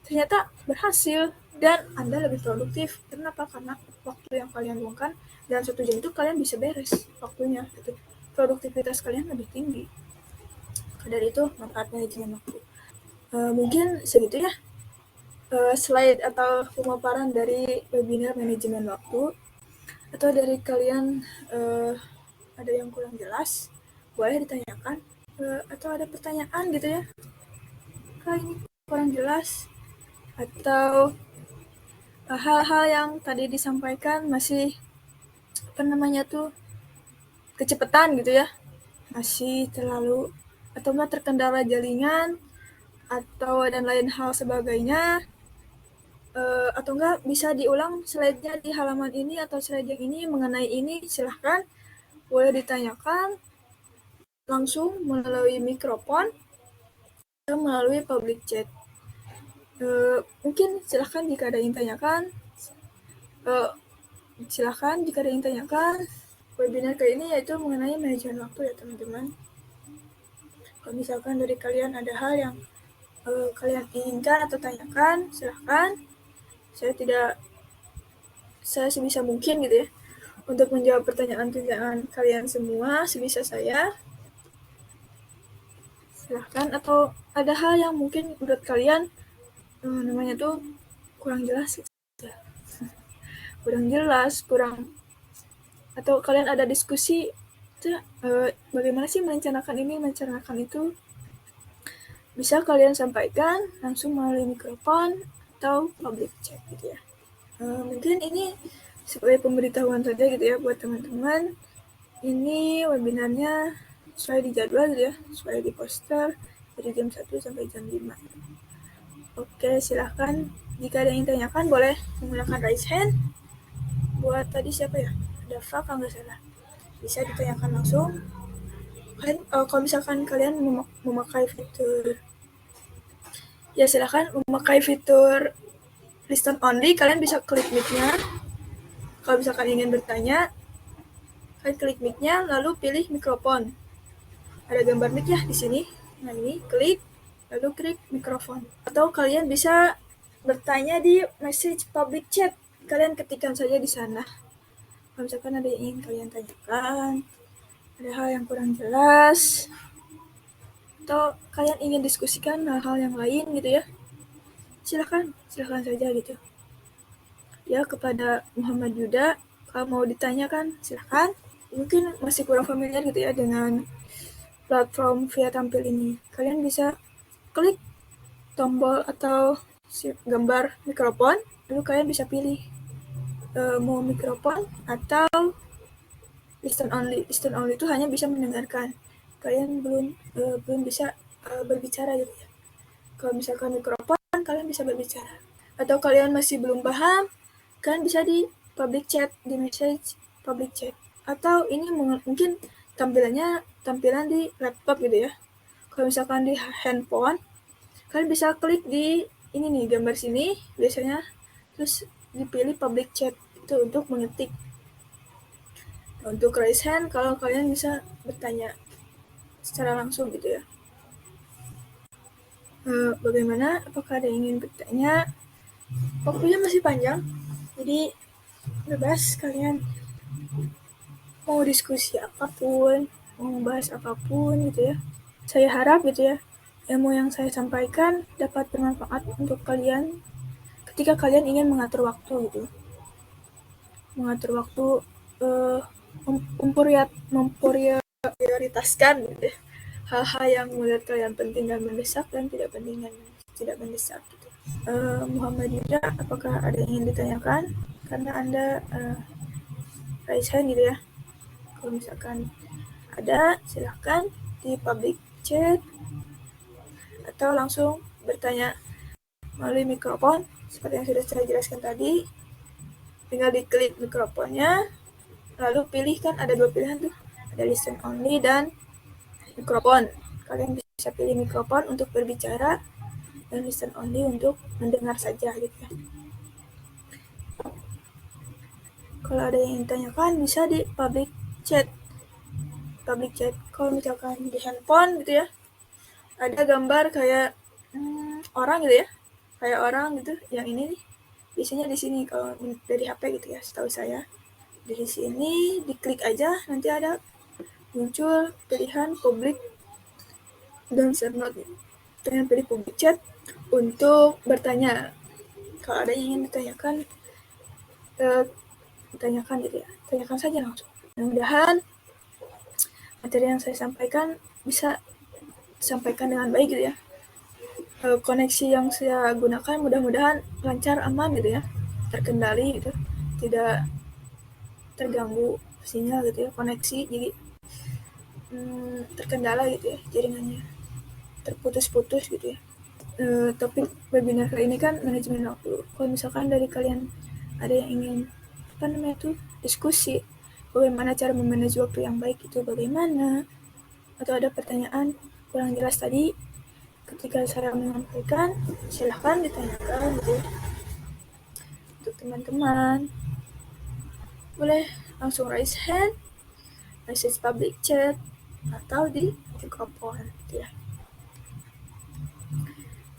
ternyata berhasil dan Anda lebih produktif. Kenapa? Karena waktu yang kalian luangkan dalam 1 jam itu kalian bisa beres waktunya gitu. Produktivitas kalian lebih tinggi. Dari itu manfaat manajemen waktu. Mungkin segitu ya slide atau pemaparan dari webinar manajemen waktu. Atau dari kalian ada yang kurang jelas, boleh ditanyakan. Atau ada pertanyaan gitu ya, kak ini kurang jelas, atau hal-hal yang tadi disampaikan masih kecepatan gitu ya, masih terlalu atau enggak terkendala jaringan atau dan lain hal sebagainya, atau enggak bisa diulang slide-nya di halaman ini atau slide yang ini mengenai ini, silahkan boleh ditanyakan langsung melalui mikrofon atau melalui public chat. Mungkin silahkan jika ada yang tanyakan, webinar kali ini yaitu mengenai manajemen waktu ya teman-teman. Kalau misalkan dari kalian ada hal yang kalian inginkan atau tanyakan, silahkan. Saya sebisa mungkin gitu ya untuk menjawab pertanyaan-pertanyaan kalian semua sebisa saya. Silahkan, atau ada hal yang mungkin menurut kalian kurang jelas gitu. Atau kalian ada diskusi bagaimana sih merencanakan itu, bisa kalian sampaikan langsung melalui mikrofon atau public chat gitu ya. Mungkin ini sebagai pemberitahuan saja gitu ya buat teman-teman. Ini webinarnya sesuai di jadwal gitu ya, sesuai di poster dari jam 1 sampai jam 5. Oke, silahkan jika ada yang tanyakan boleh menggunakan raise hand. Buat tadi siapa ya? Dava kalau nggak salah. Bisa ditanyakan langsung. Kalau misalkan kalian memakai fitur, ya silahkan memakai fitur listen only, kalian bisa klik mic-nya. Kalau misalkan ingin bertanya, kalian klik mic-nya lalu pilih mikrofon. Ada gambar mic ya di sini. Nah ini klik, lalu klik mikrofon. Atau kalian bisa bertanya di message public chat. Kalian ketikkan saja di sana. Kalau misalkan ada yang ingin kalian tanyakan, ada hal yang kurang jelas, atau kalian ingin diskusikan hal-hal yang lain gitu ya, silakan saja gitu. Ya, kepada Muhammad Yuda, kalau mau ditanyakan silakan. Mungkin masih kurang familiar gitu ya dengan platform via tampil ini. Kalian bisa klik tombol atau gambar mikrofon, lalu kalian bisa pilih mau mikrofon atau listen only. Listen only itu hanya bisa mendengarkan. Kalian belum bisa berbicara gitu ya. Kalau misalkan mikrofon, kalian bisa berbicara. Atau kalian masih belum paham, kalian bisa di public chat, di message public chat. Atau ini mungkin tampilan di laptop gitu ya. Kalau misalkan di handphone, kalian bisa klik di ini nih, gambar sini biasanya, terus dipilih public chat itu untuk mengetik. Untuk raise hand, kalau kalian bisa bertanya secara langsung gitu ya. Bagaimana? Apakah ada yang ingin bertanya? Waktunya masih panjang, jadi bebas kalian mau diskusi apapun, mau membahas apapun gitu ya. Saya harap gitu ya, ilmu yang saya sampaikan dapat bermanfaat untuk kalian ketika kalian ingin mengatur waktu gitu. Mengatur waktu, memprioritaskan gitu ya, hal-hal yang menurut kalian penting dan mendesak dan tidak penting dan tidak mendesak gitu. Muhammad Yuda, apakah ada yang ingin ditanyakan? Karena Anda raise hand gitu ya. Kalau misalkan ada, silahkan di public chat atau langsung bertanya melalui mikrofon seperti yang sudah saya jelaskan tadi. Tinggal diklik mikrofonnya, lalu pilih, kan ada 2 pilihan tuh, ada listen only dan mikrofon. Kalian bisa pilih mikrofon untuk berbicara dan listen only untuk mendengar saja gitu ya. Kalau ada yang ingin tanyakan bisa di public chat. Kalau misalkan di handphone gitu ya, ada gambar kayak orang gitu ya, kayak orang gitu. Yang ini nih biasanya di sini kalau dari HP gitu ya, setahu saya. Di sini diklik aja, nanti ada muncul pilihan public dan share note. Kalian pilih public chat untuk bertanya. Kalau ada yang ingin ditanyakan, tanyakan gitu ya, tanyakan saja langsung. Mudah-mudahan materi yang saya sampaikan bisa disampaikan dengan baik gitu ya. Koneksi yang saya gunakan mudah-mudahan lancar, aman gitu ya, terkendali gitu, tidak terganggu sinyal gitu ya, koneksi, jadi terkendala gitu ya, jaringannya terputus-putus gitu ya. Topik webinar kali ini kan manajemen waktu. Kalau misalkan dari kalian ada yang ingin diskusi bagaimana cara memanage waktu yang baik itu bagaimana, atau ada pertanyaan kurang jelas tadi ketika saya menyampaikan, silahkan ditanyakan gitu. Untuk teman-teman boleh langsung raise hand, message public chat, atau di mikrofon gitu ya.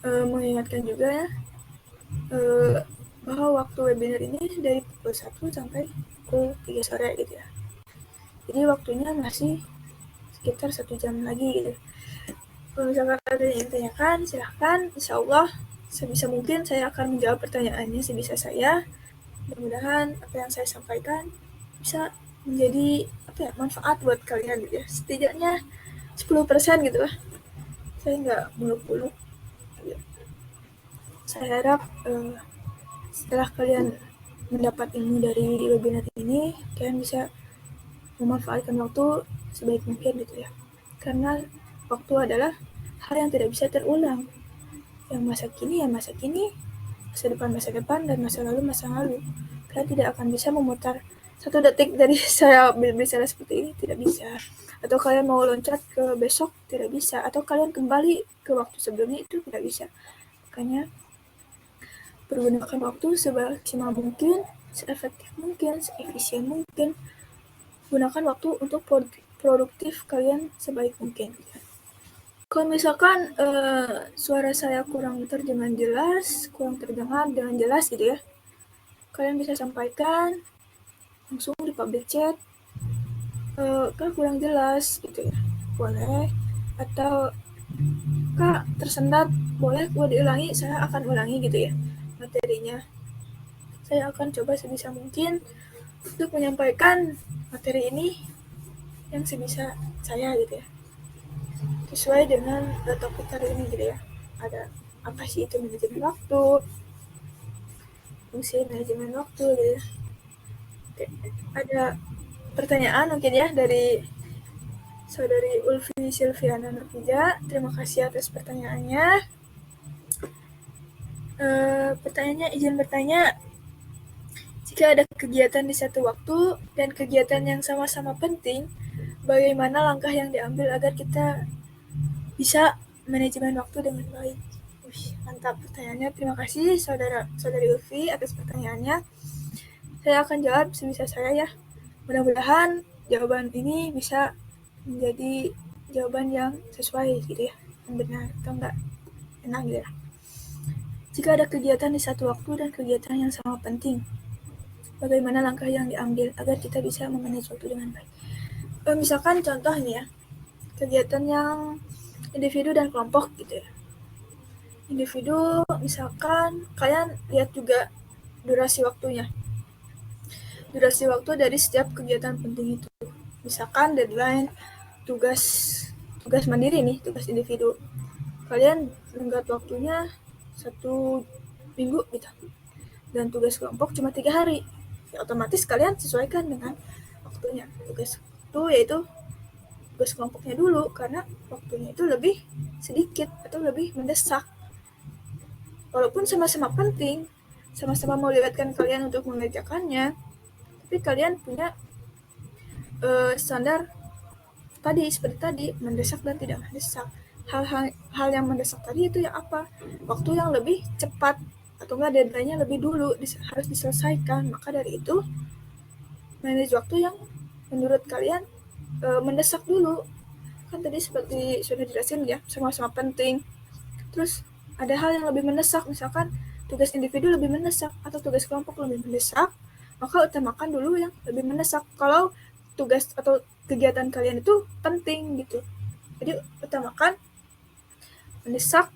Mengingatkan juga ya, bahwa waktu webinar ini dari pukul 1 sampai pukul 3 sore gitu ya. Jadi waktunya masih sekitar 1 jam lagi gitu. Kalau misalkan ada yang tanyakan, silahkan. Insya Allah sebisa mungkin saya akan menjawab pertanyaannya sebisa saya. Mudah-mudahan apa yang saya sampaikan bisa menjadi manfaat buat kalian gitu ya. Setidaknya 10% gitu lah. Saya nggak muluk-muluk. Saya harap setelah kalian mendapat ilmu dari webinar ini, kalian bisa memanfaatkan waktu sebaik mungkin gitu ya. Karena waktu adalah hal yang tidak bisa terulang. Yang masa kini ya masa kini, masa depan, dan masa lalu. Kalian tidak akan bisa memutar 1 detik dari saya berbicara seperti ini, tidak bisa. Atau kalian mau loncat ke besok, tidak bisa. Atau kalian kembali ke waktu sebelumnya, itu tidak bisa. Makanya pergunakan waktu semaksimal mungkin, seefektif mungkin, seefisien mungkin. Gunakan waktu untuk produktif kalian sebaik mungkin. Kalau misalkan suara saya kurang terdengar dengan jelas gitu ya, kalian bisa sampaikan langsung di public chat, kan kurang jelas gitu ya, boleh. Atau Kak tersendat, boleh gue diulangi, saya akan ulangi gitu ya materinya. Saya akan coba sebisa mungkin untuk menyampaikan materi ini yang sebisa saya gitu ya, sesuai dengan topik kali ini gitu ya. Ada apa sih itu manajemen waktu, fungsi manajemen waktu gitu ya. Oke. Ada pertanyaan mungkin ya dari Saudari Ulfi Silviana Nurfija. Terima kasih atas pertanyaannya. Pertanyaannya, izin bertanya, jika ada kegiatan di satu waktu dan kegiatan yang sama-sama penting, bagaimana langkah yang diambil agar kita bisa manajemen waktu dengan baik? Wih, mantap pertanyaannya. Terima kasih saudari Ulfi atas pertanyaannya. Saya akan jawab sebisa saya ya. Mudah-mudahan jawaban ini bisa menjadi jawaban yang sesuai gitu ya, yang benar atau enggak enak gitu ya. Jika ada kegiatan di satu waktu dan kegiatan yang sama penting, bagaimana langkah yang diambil agar kita bisa memanage waktu dengan baik? Misalkan contoh ini ya, kegiatan yang individu dan kelompok gitu ya. Individu, misalkan kalian lihat juga durasi waktunya. Durasi waktu dari setiap kegiatan penting itu. Misalkan deadline tugas tugas mandiri nih, tugas individu. Kalian tenggat waktunya 1 minggu gitu. Dan tugas kelompok cuma 3 hari. Ya, otomatis kalian sesuaikan dengan waktunya. Tugas itu yaitu tugas kelompoknya dulu karena waktunya itu lebih sedikit atau lebih mendesak. Walaupun sama-sama penting, sama-sama melibatkan kalian untuk mengerjakannya, tapi kalian punya standar tadi seperti tadi, mendesak dan tidak mendesak. Hal yang mendesak tadi itu yang apa? Waktu yang lebih cepat atau enggak deadline-nya lebih dulu harus diselesaikan. Maka dari itu manage waktu yang menurut kalian mendesak dulu. Kan tadi seperti sudah dijelasin ya, sama-sama penting. Terus ada hal yang lebih mendesak, misalkan tugas individu lebih mendesak atau tugas kelompok lebih mendesak, maka utamakan dulu yang lebih mendesak. Kalau tugas atau kegiatan kalian itu penting gitu, jadi utamakan mendesak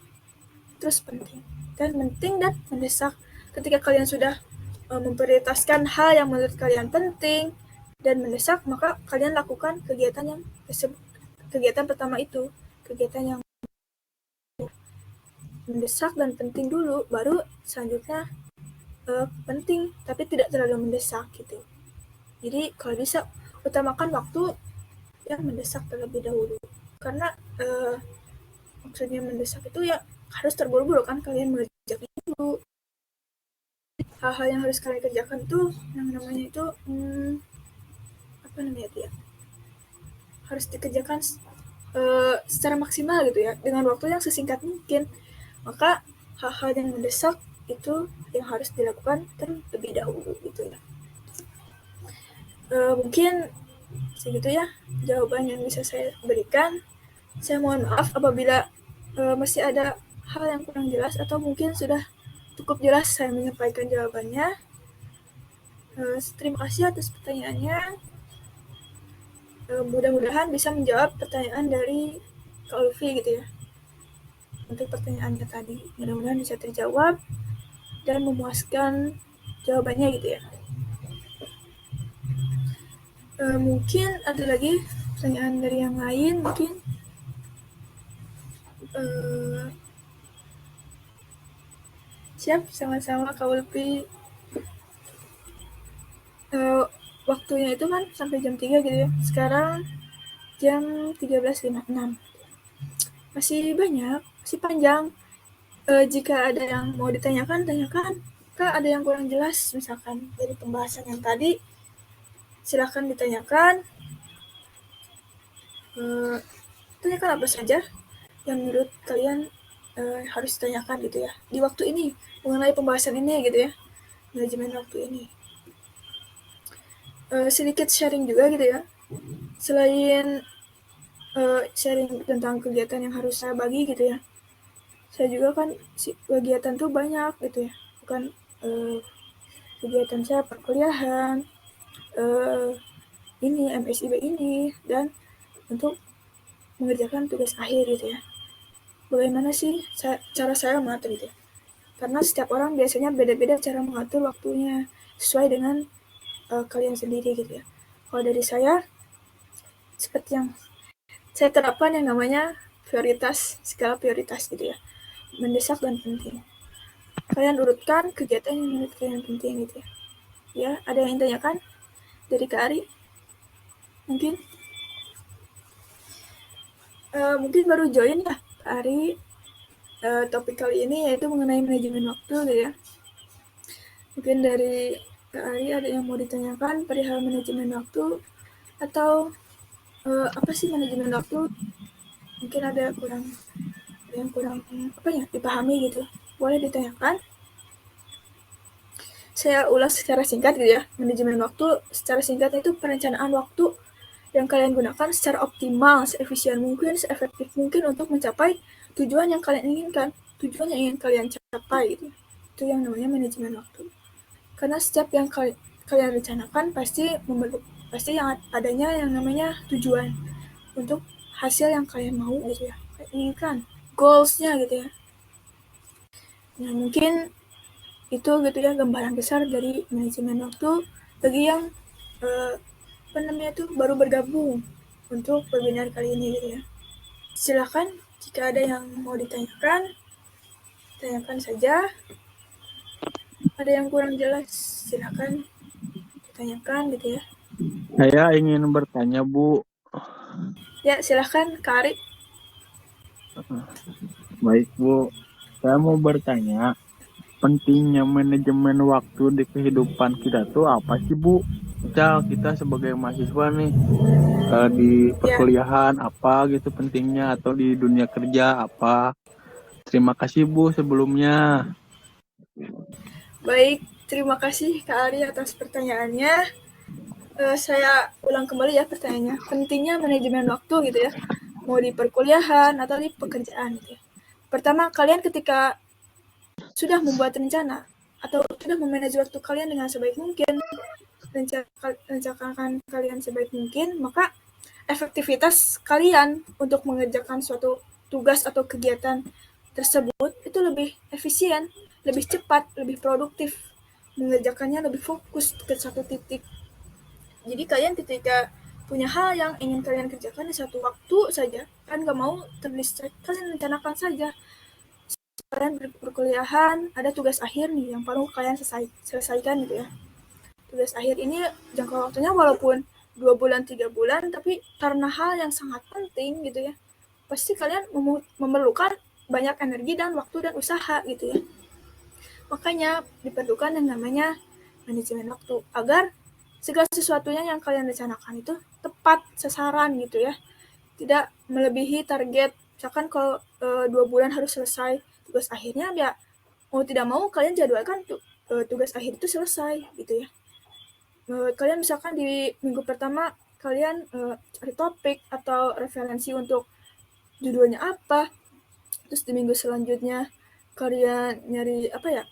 terus penting dan mendesak. Ketika kalian sudah memprioritaskan hal yang menurut kalian penting dan mendesak, maka kalian lakukan kegiatan pertama itu, kegiatan yang mendesak dan penting dulu, baru selanjutnya penting tapi tidak terlalu mendesak gitu. Jadi kalau bisa utamakan waktu yang mendesak terlebih dahulu, karena maksudnya mendesak itu ya harus terburu-buru kan kalian mengerjakan itu. Hal-hal yang harus kalian kerjakan tuh yang namanya itu apa namanya itu ya, harus dikerjakan secara maksimal gitu ya, dengan waktu yang sesingkat mungkin. Maka hal-hal yang mendesak itu yang harus dilakukan terlebih dahulu gitu ya. Mungkin segitu ya jawaban yang bisa saya berikan. Saya mohon maaf apabila masih ada hal yang kurang jelas atau mungkin sudah cukup jelas saya menyampaikan jawabannya. Terima kasih atas pertanyaannya. Mudah-mudahan bisa menjawab pertanyaan dari Kak Ulfi gitu ya. Untuk pertanyaannya tadi, mudah-mudahan bisa terjawab dan memuaskan jawabannya gitu ya. Mungkin ada lagi pertanyaan dari yang lain mungkin. Siap, sama-sama Kak Ulfi. Waktunya itu kan sampai jam 3 gitu ya. Sekarang jam 13.56. Masih banyak, masih panjang. Jika ada yang mau ditanyakan, tanyakan. Kak, ada yang kurang jelas misalkan dari pembahasan yang tadi, silakan ditanyakan. Tanyakan apa saja yang menurut kalian harus ditanyakan gitu ya di waktu ini mengenai pembahasan ini gitu ya, manajemen waktu ini. Sedikit sharing juga gitu ya, selain sharing tentang kegiatan yang harus saya bagi gitu ya, saya juga kan kegiatan tuh banyak gitu ya, bukan kegiatan saya perkuliahan, ini MSIB ini, dan untuk mengerjakan tugas akhir gitu ya. Bagaimana sih cara saya mengatur itu? Karena setiap orang biasanya beda-beda cara mengatur waktunya sesuai dengan kalian sendiri gitu ya. Kalau dari saya, seperti yang saya terapkan yang namanya prioritas, skala prioritas gitu ya. Mendesak dan penting. Kalian urutkan kegiatan yang menurut kalian penting gitu ya. Ya, ada yang tanyakan dari Kak Ari? Mungkin mungkin baru join ya Kak Ari. topik kali ini yaitu mengenai manajemen waktu gitu ya. Mungkin dari Kak Ari ada yang mau ditanyakan perihal manajemen waktu atau apa sih manajemen waktu? Mungkin ada yang kurang apa ya dipahami gitu. Boleh ditanyakan. Saya ulas secara singkat gitu ya. Manajemen waktu secara singkat itu perencanaan waktu yang kalian gunakan secara optimal, seefisien mungkin, seefektif mungkin untuk mencapai tujuan yang kalian inginkan, tujuan yang ingin kalian capai gitu. Itu yang namanya manajemen waktu. Karena setiap yang kalian rencanakan pasti yang adanya yang namanya tujuan untuk hasil yang kalian mau gitu ya, kalian inginkan, goals-nya gitu ya. Nah mungkin itu gitu ya gambaran besar dari manajemen waktu bagi yang apa namanya tuh baru bergabung untuk webinar kali ini gitu ya. Silakan jika ada yang mau ditanyakan, tanyakan saja. Ada yang kurang jelas, silakan ditanyakan gitu ya. Saya ingin bertanya, Bu. Ya, silakan Kak Ari. Baik, Bu. Saya mau bertanya, pentingnya manajemen waktu di kehidupan kita tuh apa sih, Bu? Misal kita sebagai mahasiswa nih, di Ya, perkuliahan apa gitu pentingnya, atau di dunia kerja apa? Terima kasih, Bu, sebelumnya. baik. Terima kasih Kak Ari atas pertanyaannya. Saya ulang kembali ya pertanyaannya. Pentingnya manajemen waktu gitu ya. Mau di perkuliahan atau di pekerjaan gitu ya. Pertama, kalian ketika sudah membuat rencana atau sudah memanage waktu kalian dengan sebaik mungkin, rencanakan kalian sebaik mungkin, maka efektivitas kalian untuk mengerjakan suatu tugas atau kegiatan tersebut itu lebih efisien, lebih cepat, lebih produktif, mengerjakannya lebih fokus ke satu titik. Jadi kalian ketika punya hal yang ingin kalian kerjakan di satu waktu saja, kan gak mau terdistract, kalian rencanakan saja. Kalian berkuliahan, ada tugas akhir nih yang perlu kalian selesaikan gitu ya. Tugas akhir ini jangka waktunya walaupun 2 bulan, 3 bulan, tapi karena hal yang sangat penting gitu ya, pasti kalian memerlukan banyak energi dan waktu dan usaha gitu ya. Makanya diperlukan yang namanya manajemen waktu agar segala sesuatunya yang kalian rencanakan itu tepat sasaran gitu ya, tidak melebihi target. Misalkan kalau 2 bulan harus selesai tugas akhirnya, ya mau tidak mau kalian jadwalkan tugas akhir itu selesai gitu ya. Kalian misalkan di minggu pertama kalian cari topik atau referensi untuk judulnya apa, terus di minggu selanjutnya kalian nyari apa ya,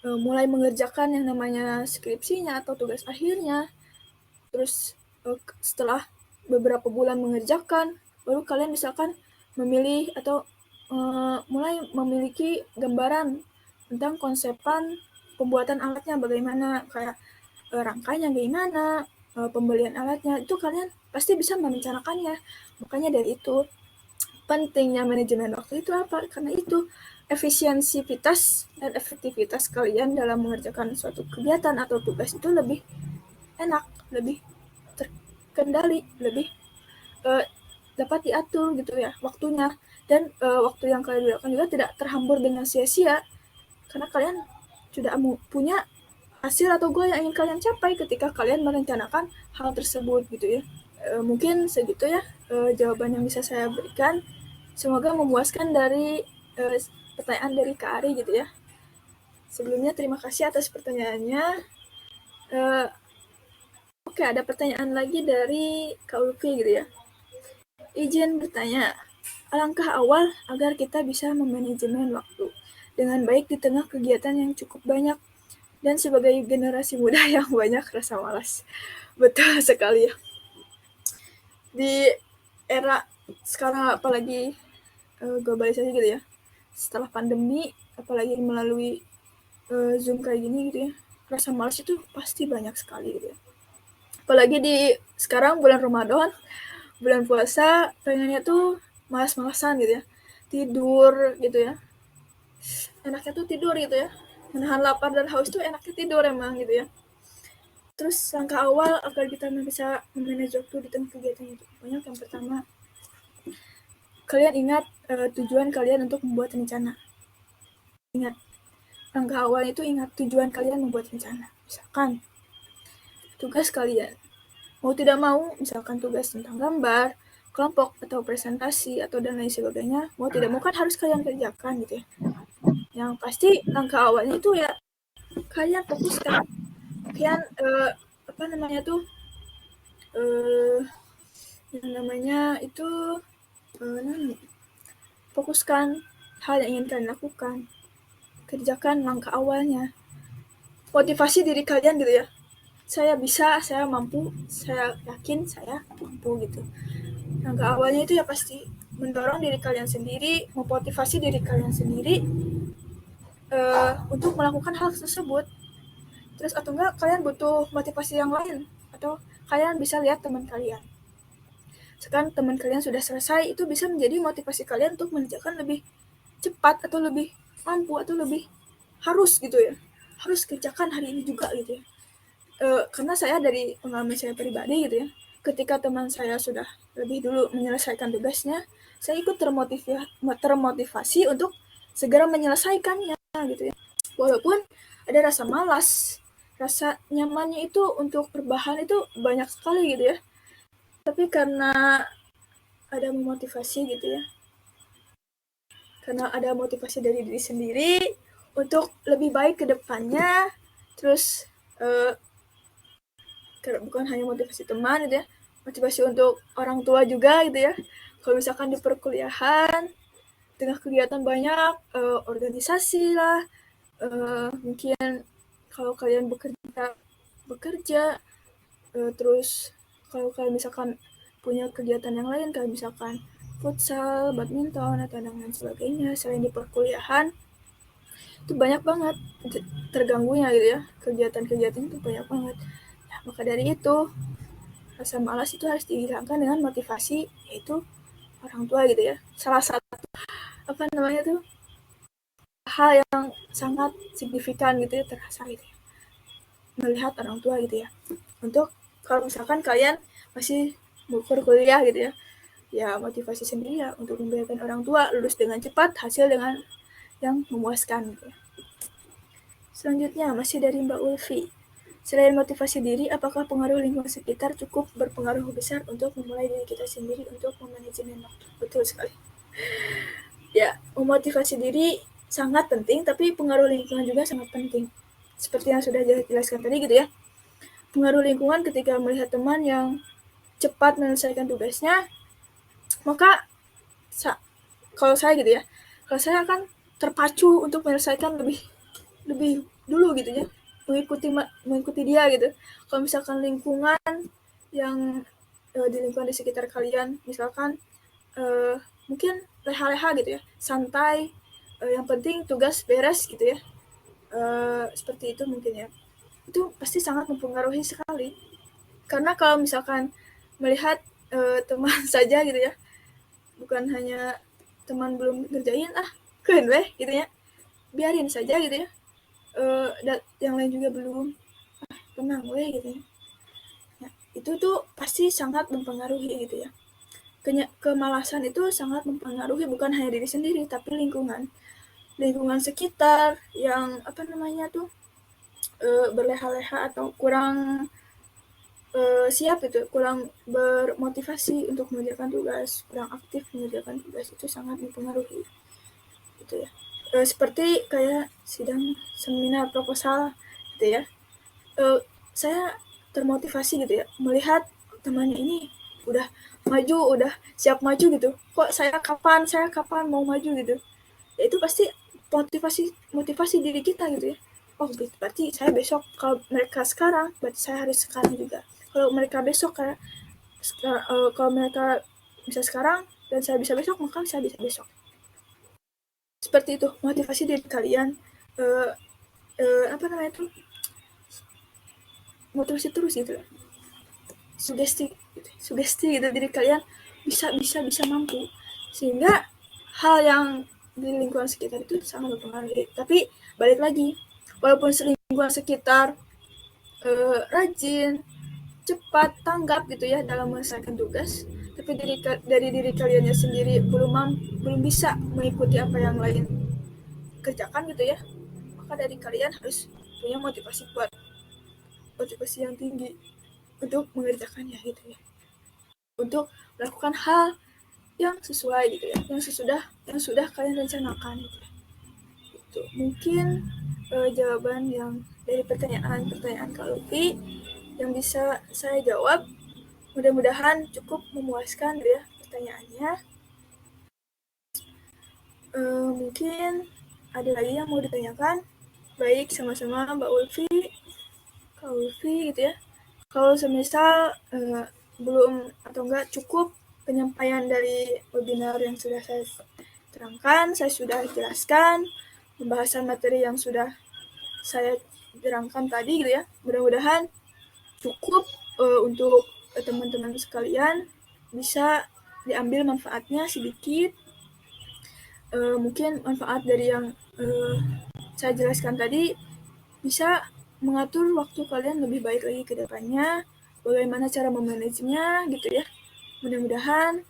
mulai mengerjakan yang namanya skripsinya atau tugas akhirnya. Terus setelah beberapa bulan mengerjakan, baru kalian misalkan memilih atau mulai memiliki gambaran tentang konsepan pembuatan alatnya bagaimana, kayak rangkanya gimana, pembelian alatnya, itu kalian pasti bisa merencanakannya. Makanya dari itu pentingnya manajemen waktu itu apa? Karena itu efisiensivitas dan efektivitas kalian dalam mengerjakan suatu kegiatan atau tugas itu lebih enak, lebih terkendali, lebih uh, dapat diatur gitu ya waktunya, dan waktu yang kalian gunakan juga tidak terhambur dengan sia-sia karena kalian sudah punya hasil atau goal yang ingin kalian capai ketika kalian merencanakan hal tersebut gitu ya. Mungkin segitu ya jawaban yang bisa saya berikan. Semoga memuaskan dari pertanyaan dari Kak Ari gitu ya. Sebelumnya terima kasih atas pertanyaannya. Uh, Oke, ada pertanyaan lagi dari Kak Ulfi gitu ya. Izin bertanya, alangkah awal agar kita bisa memanajemen waktu dengan baik di tengah kegiatan yang cukup banyak dan sebagai generasi muda yang banyak rasa malas. Betul sekali ya. Di era sekarang apalagi globalisasi gitu ya. Setelah pandemi, apalagi melalui Zoom kayak gini gitu ya, rasa malas itu pasti banyak sekali gitu ya. Apalagi di sekarang bulan Ramadan, bulan puasa, pengennya tuh malas-malasan gitu ya. Tidur gitu ya. Enaknya tuh tidur gitu ya. Menahan lapar dan haus tuh enaknya tidur emang gitu ya. Terus langkah awal agar kita bisa memanage waktu di tengah kegiatan itu banyak. Yang pertama, kalian ingat tujuan kalian untuk membuat rencana. Ingat, langkah awal itu ingat tujuan kalian membuat rencana. Misalkan tugas kalian, mau tidak mau, misalkan tugas tentang gambar, kelompok, atau presentasi, atau dan lain sebagainya, mau tidak mau kan harus kalian kerjakan gitu ya. Yang pasti langkah awalnya itu ya kalian fokuskan, kalian apa namanya tuh yang namanya itu fokuskan hal yang ingin kalian lakukan, kerjakan langkah awalnya, motivasi diri kalian gitu ya. Saya bisa, saya mampu, saya yakin saya mampu gitu. Langkah awalnya itu ya pasti mendorong diri kalian sendiri, memotivasi diri kalian sendiri untuk melakukan hal tersebut. Terus atau enggak kalian butuh motivasi yang lain, atau kalian bisa lihat teman kalian. Sekarang teman kalian sudah selesai, itu bisa menjadi motivasi kalian untuk mengerjakan lebih cepat atau lebih mampu atau lebih harus gitu ya. Harus kerjakan hari ini juga gitu ya. Karena saya dari pengalaman saya pribadi gitu ya, ketika teman saya sudah lebih dulu menyelesaikan tugasnya, saya ikut termotivasi untuk segera menyelesaikannya gitu ya. Walaupun ada rasa malas, rasa nyamannya itu untuk berbahan itu banyak sekali gitu ya. Tapi karena ada memotivasi gitu ya, karena ada motivasi dari diri sendiri untuk lebih baik ke depannya, terus bukan hanya motivasi teman gitu ya, motivasi untuk orang tua juga gitu ya. Kalau misalkan di perkuliahan tengah kegiatan banyak, organisasi lah, mungkin kalau kalian bekerja, terus kalau kalian misalkan punya kegiatan yang lain kayak misalkan futsal, badminton, atau dan lain sebagainya selain di perkuliahan, itu banyak banget terganggunya gitu ya, kegiatan-kegiatan itu banyak banget. Nah, maka dari itu rasa malas itu harus dihilangkan dengan motivasi, yaitu orang tua gitu ya. Salah satu apa namanya tuh hal yang sangat signifikan gitu ya, terasa gitu ya, melihat orang tua gitu ya. Untuk kalau misalkan kalian masih berkuliah gitu ya, ya motivasi sendiri ya untuk membiarkan orang tua lulus dengan cepat, hasil dengan yang memuaskan gitu ya. Selanjutnya masih dari Mbak Ulfi. Selain motivasi diri, apakah pengaruh lingkungan sekitar cukup berpengaruh besar untuk memulai diri kita sendiri untuk memanajemen waktu? Betul sekali. Ya, memotivasi diri sangat penting, tapi pengaruh lingkungan juga sangat penting. Seperti yang sudah dijelaskan tadi gitu ya. Pengaruh lingkungan ketika melihat teman yang cepat menyelesaikan tugasnya, maka kalau saya gitu ya, kalau saya akan terpacu untuk menyelesaikan lebih dulu gitu ya, mengikuti dia gitu. Kalau misalkan lingkungan yang di lingkungan di sekitar kalian, misalkan mungkin leha-leha gitu ya, santai, yang penting tugas beres gitu ya, seperti itu mungkin ya. Itu pasti sangat mempengaruhi sekali. Karena kalau misalkan melihat teman saja gitu ya, bukan hanya teman belum ngerjain keren weh gitu ya, biarin saja gitu ya, yang lain juga belum, tenang weh gitu ya. Nah, itu tuh pasti sangat mempengaruhi gitu ya. Kemalasan itu sangat mempengaruhi bukan hanya diri sendiri tapi lingkungan sekitar yang apa namanya tuh berleha-leha atau kurang siap gitu, kurang bermotivasi untuk mengerjakan tugas, kurang aktif mengerjakan tugas, itu sangat mempengaruhi gitu ya. Seperti kayak sidang seminar proposal gitu ya, saya termotivasi gitu ya melihat temannya ini udah maju, udah siap maju gitu, kok saya kapan mau maju gitu ya. Itu pasti motivasi diri kita gitu ya. Oh berarti saya besok, kalau mereka sekarang berarti saya harus sekarang juga. Kalau mereka besok kayak kalau mereka bisa sekarang dan saya bisa besok, maka saya bisa besok. Seperti itu motivasi diri kalian, apa namanya itu, motivasi terus gitu, sugesti gitu diri kalian, bisa mampu, sehingga hal yang di lingkungan sekitar itu sangat berpengaruh. Tapi balik lagi, walaupun lingkungan sekitar rajin, cepat, tanggap gitu ya dalam menyelesaikan tugas, tapi dari diri kaliannya sendiri belum bisa mengikuti apa yang lain kerjakan gitu ya, maka dari kalian harus punya motivasi yang tinggi untuk mengerjakannya gitu ya, untuk melakukan hal yang sesuai gitu ya, yang sudah kalian rencanakan gitu ya. Itu mungkin jawaban yang dari pertanyaan Kak Luffy yang bisa saya jawab. Mudah-mudahan cukup memuaskan ya pertanyaannya. Mungkin ada lagi yang mau ditanyakan? Baik, sama-sama Mbak Ulfi, Kak Ulfi gitu ya. Kalau semisal belum atau enggak cukup penyampaian dari webinar yang sudah saya terangkan, saya sudah jelaskan, pembahasan materi yang sudah saya terangkan tadi gitu ya. Mudah-mudahan cukup untuk teman-teman sekalian, bisa diambil manfaatnya sedikit. Mungkin manfaat dari yang saya jelaskan tadi bisa mengatur waktu kalian lebih baik lagi ke depannya, bagaimana cara memanagenya gitu ya. Mudah-mudahan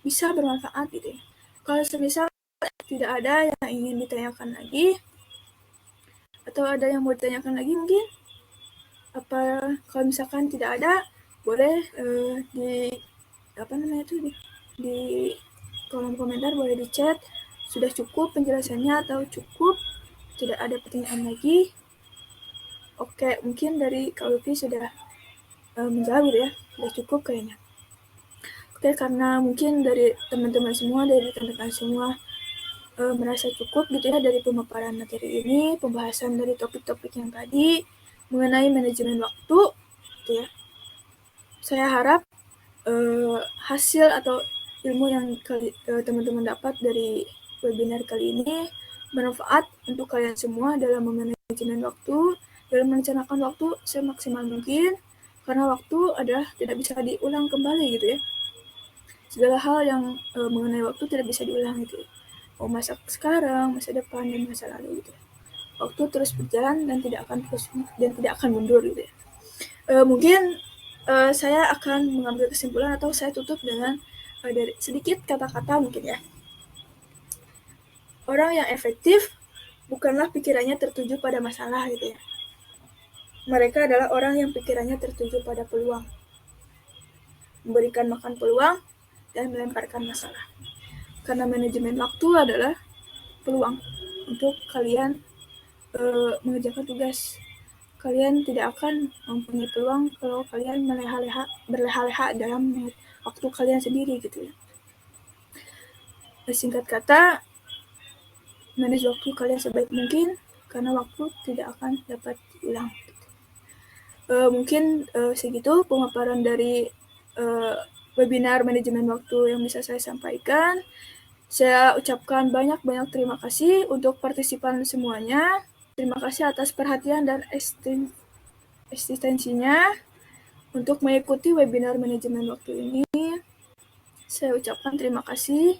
bisa bermanfaat gitu ya. Kalau semisal tidak ada yang ingin ditanyakan lagi, atau ada yang mau ditanyakan lagi mungkin, kalau misalkan tidak ada, boleh di di kolom komentar, boleh di chat sudah cukup penjelasannya atau cukup tidak ada pertanyaan lagi. Oke, mungkin dari Kak Luffy sudah menjawab gitu ya, sudah cukup kayaknya. Oke, karena mungkin dari teman-teman semua, dari rekan-rekan semua merasa cukup gitu ya dari pemaparan materi ini, pembahasan dari topik-topik yang tadi mengenai manajemen waktu gitu ya. Saya harap hasil atau ilmu yang teman-teman dapat dari webinar kali ini bermanfaat untuk kalian semua dalam memanajemen waktu, dalam merencanakan waktu semaksimal mungkin, karena waktu adalah tidak bisa diulang kembali gitu ya. Segala hal yang mengenai waktu tidak bisa diulang gitu. Mau masa sekarang, masa depan, dan masa lalu gitu. Waktu terus berjalan dan tidak akan mundur gitu ya. Mungkin saya akan mengambil kesimpulan atau saya tutup dengan dari sedikit kata-kata mungkin ya. Orang yang efektif bukanlah pikirannya tertuju pada masalah gitu ya. Mereka adalah orang yang pikirannya tertuju pada peluang. Memberikan makan peluang dan melemparkan masalah. Karena manajemen waktu adalah peluang untuk kalian mengerjakan tugas. Kalian tidak akan mempunyai peluang kalau kalian berleha-leha dalam waktu kalian sendiri gitu ya. Singkat kata, manage waktu kalian sebaik mungkin karena waktu tidak akan dapat diulang. Mungkin segitu pemaparan dari webinar manajemen waktu yang bisa saya sampaikan. Saya ucapkan banyak-banyak terima kasih untuk partisipan semuanya. Terima kasih atas perhatian dan eksistensinya untuk mengikuti webinar manajemen waktu ini. Saya ucapkan terima kasih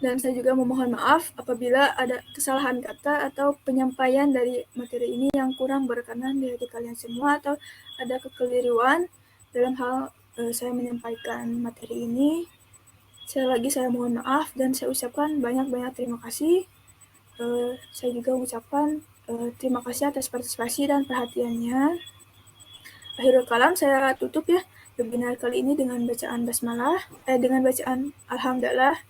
dan saya juga memohon maaf apabila ada kesalahan kata atau penyampaian dari materi ini yang kurang berkenan di hati kalian semua atau ada kekeliruan dalam hal saya menyampaikan materi ini. Saya mohon maaf dan saya ucapkan banyak-banyak terima kasih. Saya juga mengucapkan terima kasih atas partisipasi dan perhatiannya. Akhirul kalam, saya tutup ya webinar kali ini dengan bacaan basmalah, dengan bacaan alhamdulillah.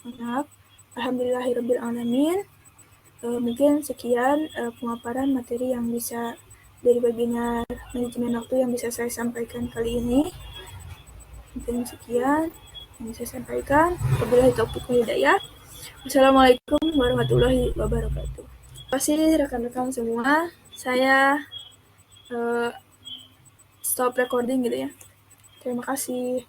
Maaf, alhamdulillahirabbil alamin. Mungkin sekian pemaparan materi yang bisa dari webinar manajemen waktu yang bisa saya sampaikan kali ini. Mungkin sekian yang saya sampaikan. Wabillahi taufiq wal hidayah. Wassalamualaikum warahmatullahi wabarakatuh. Terima kasih rekan-rekan semua. Saya stop recording gitu ya. Terima kasih.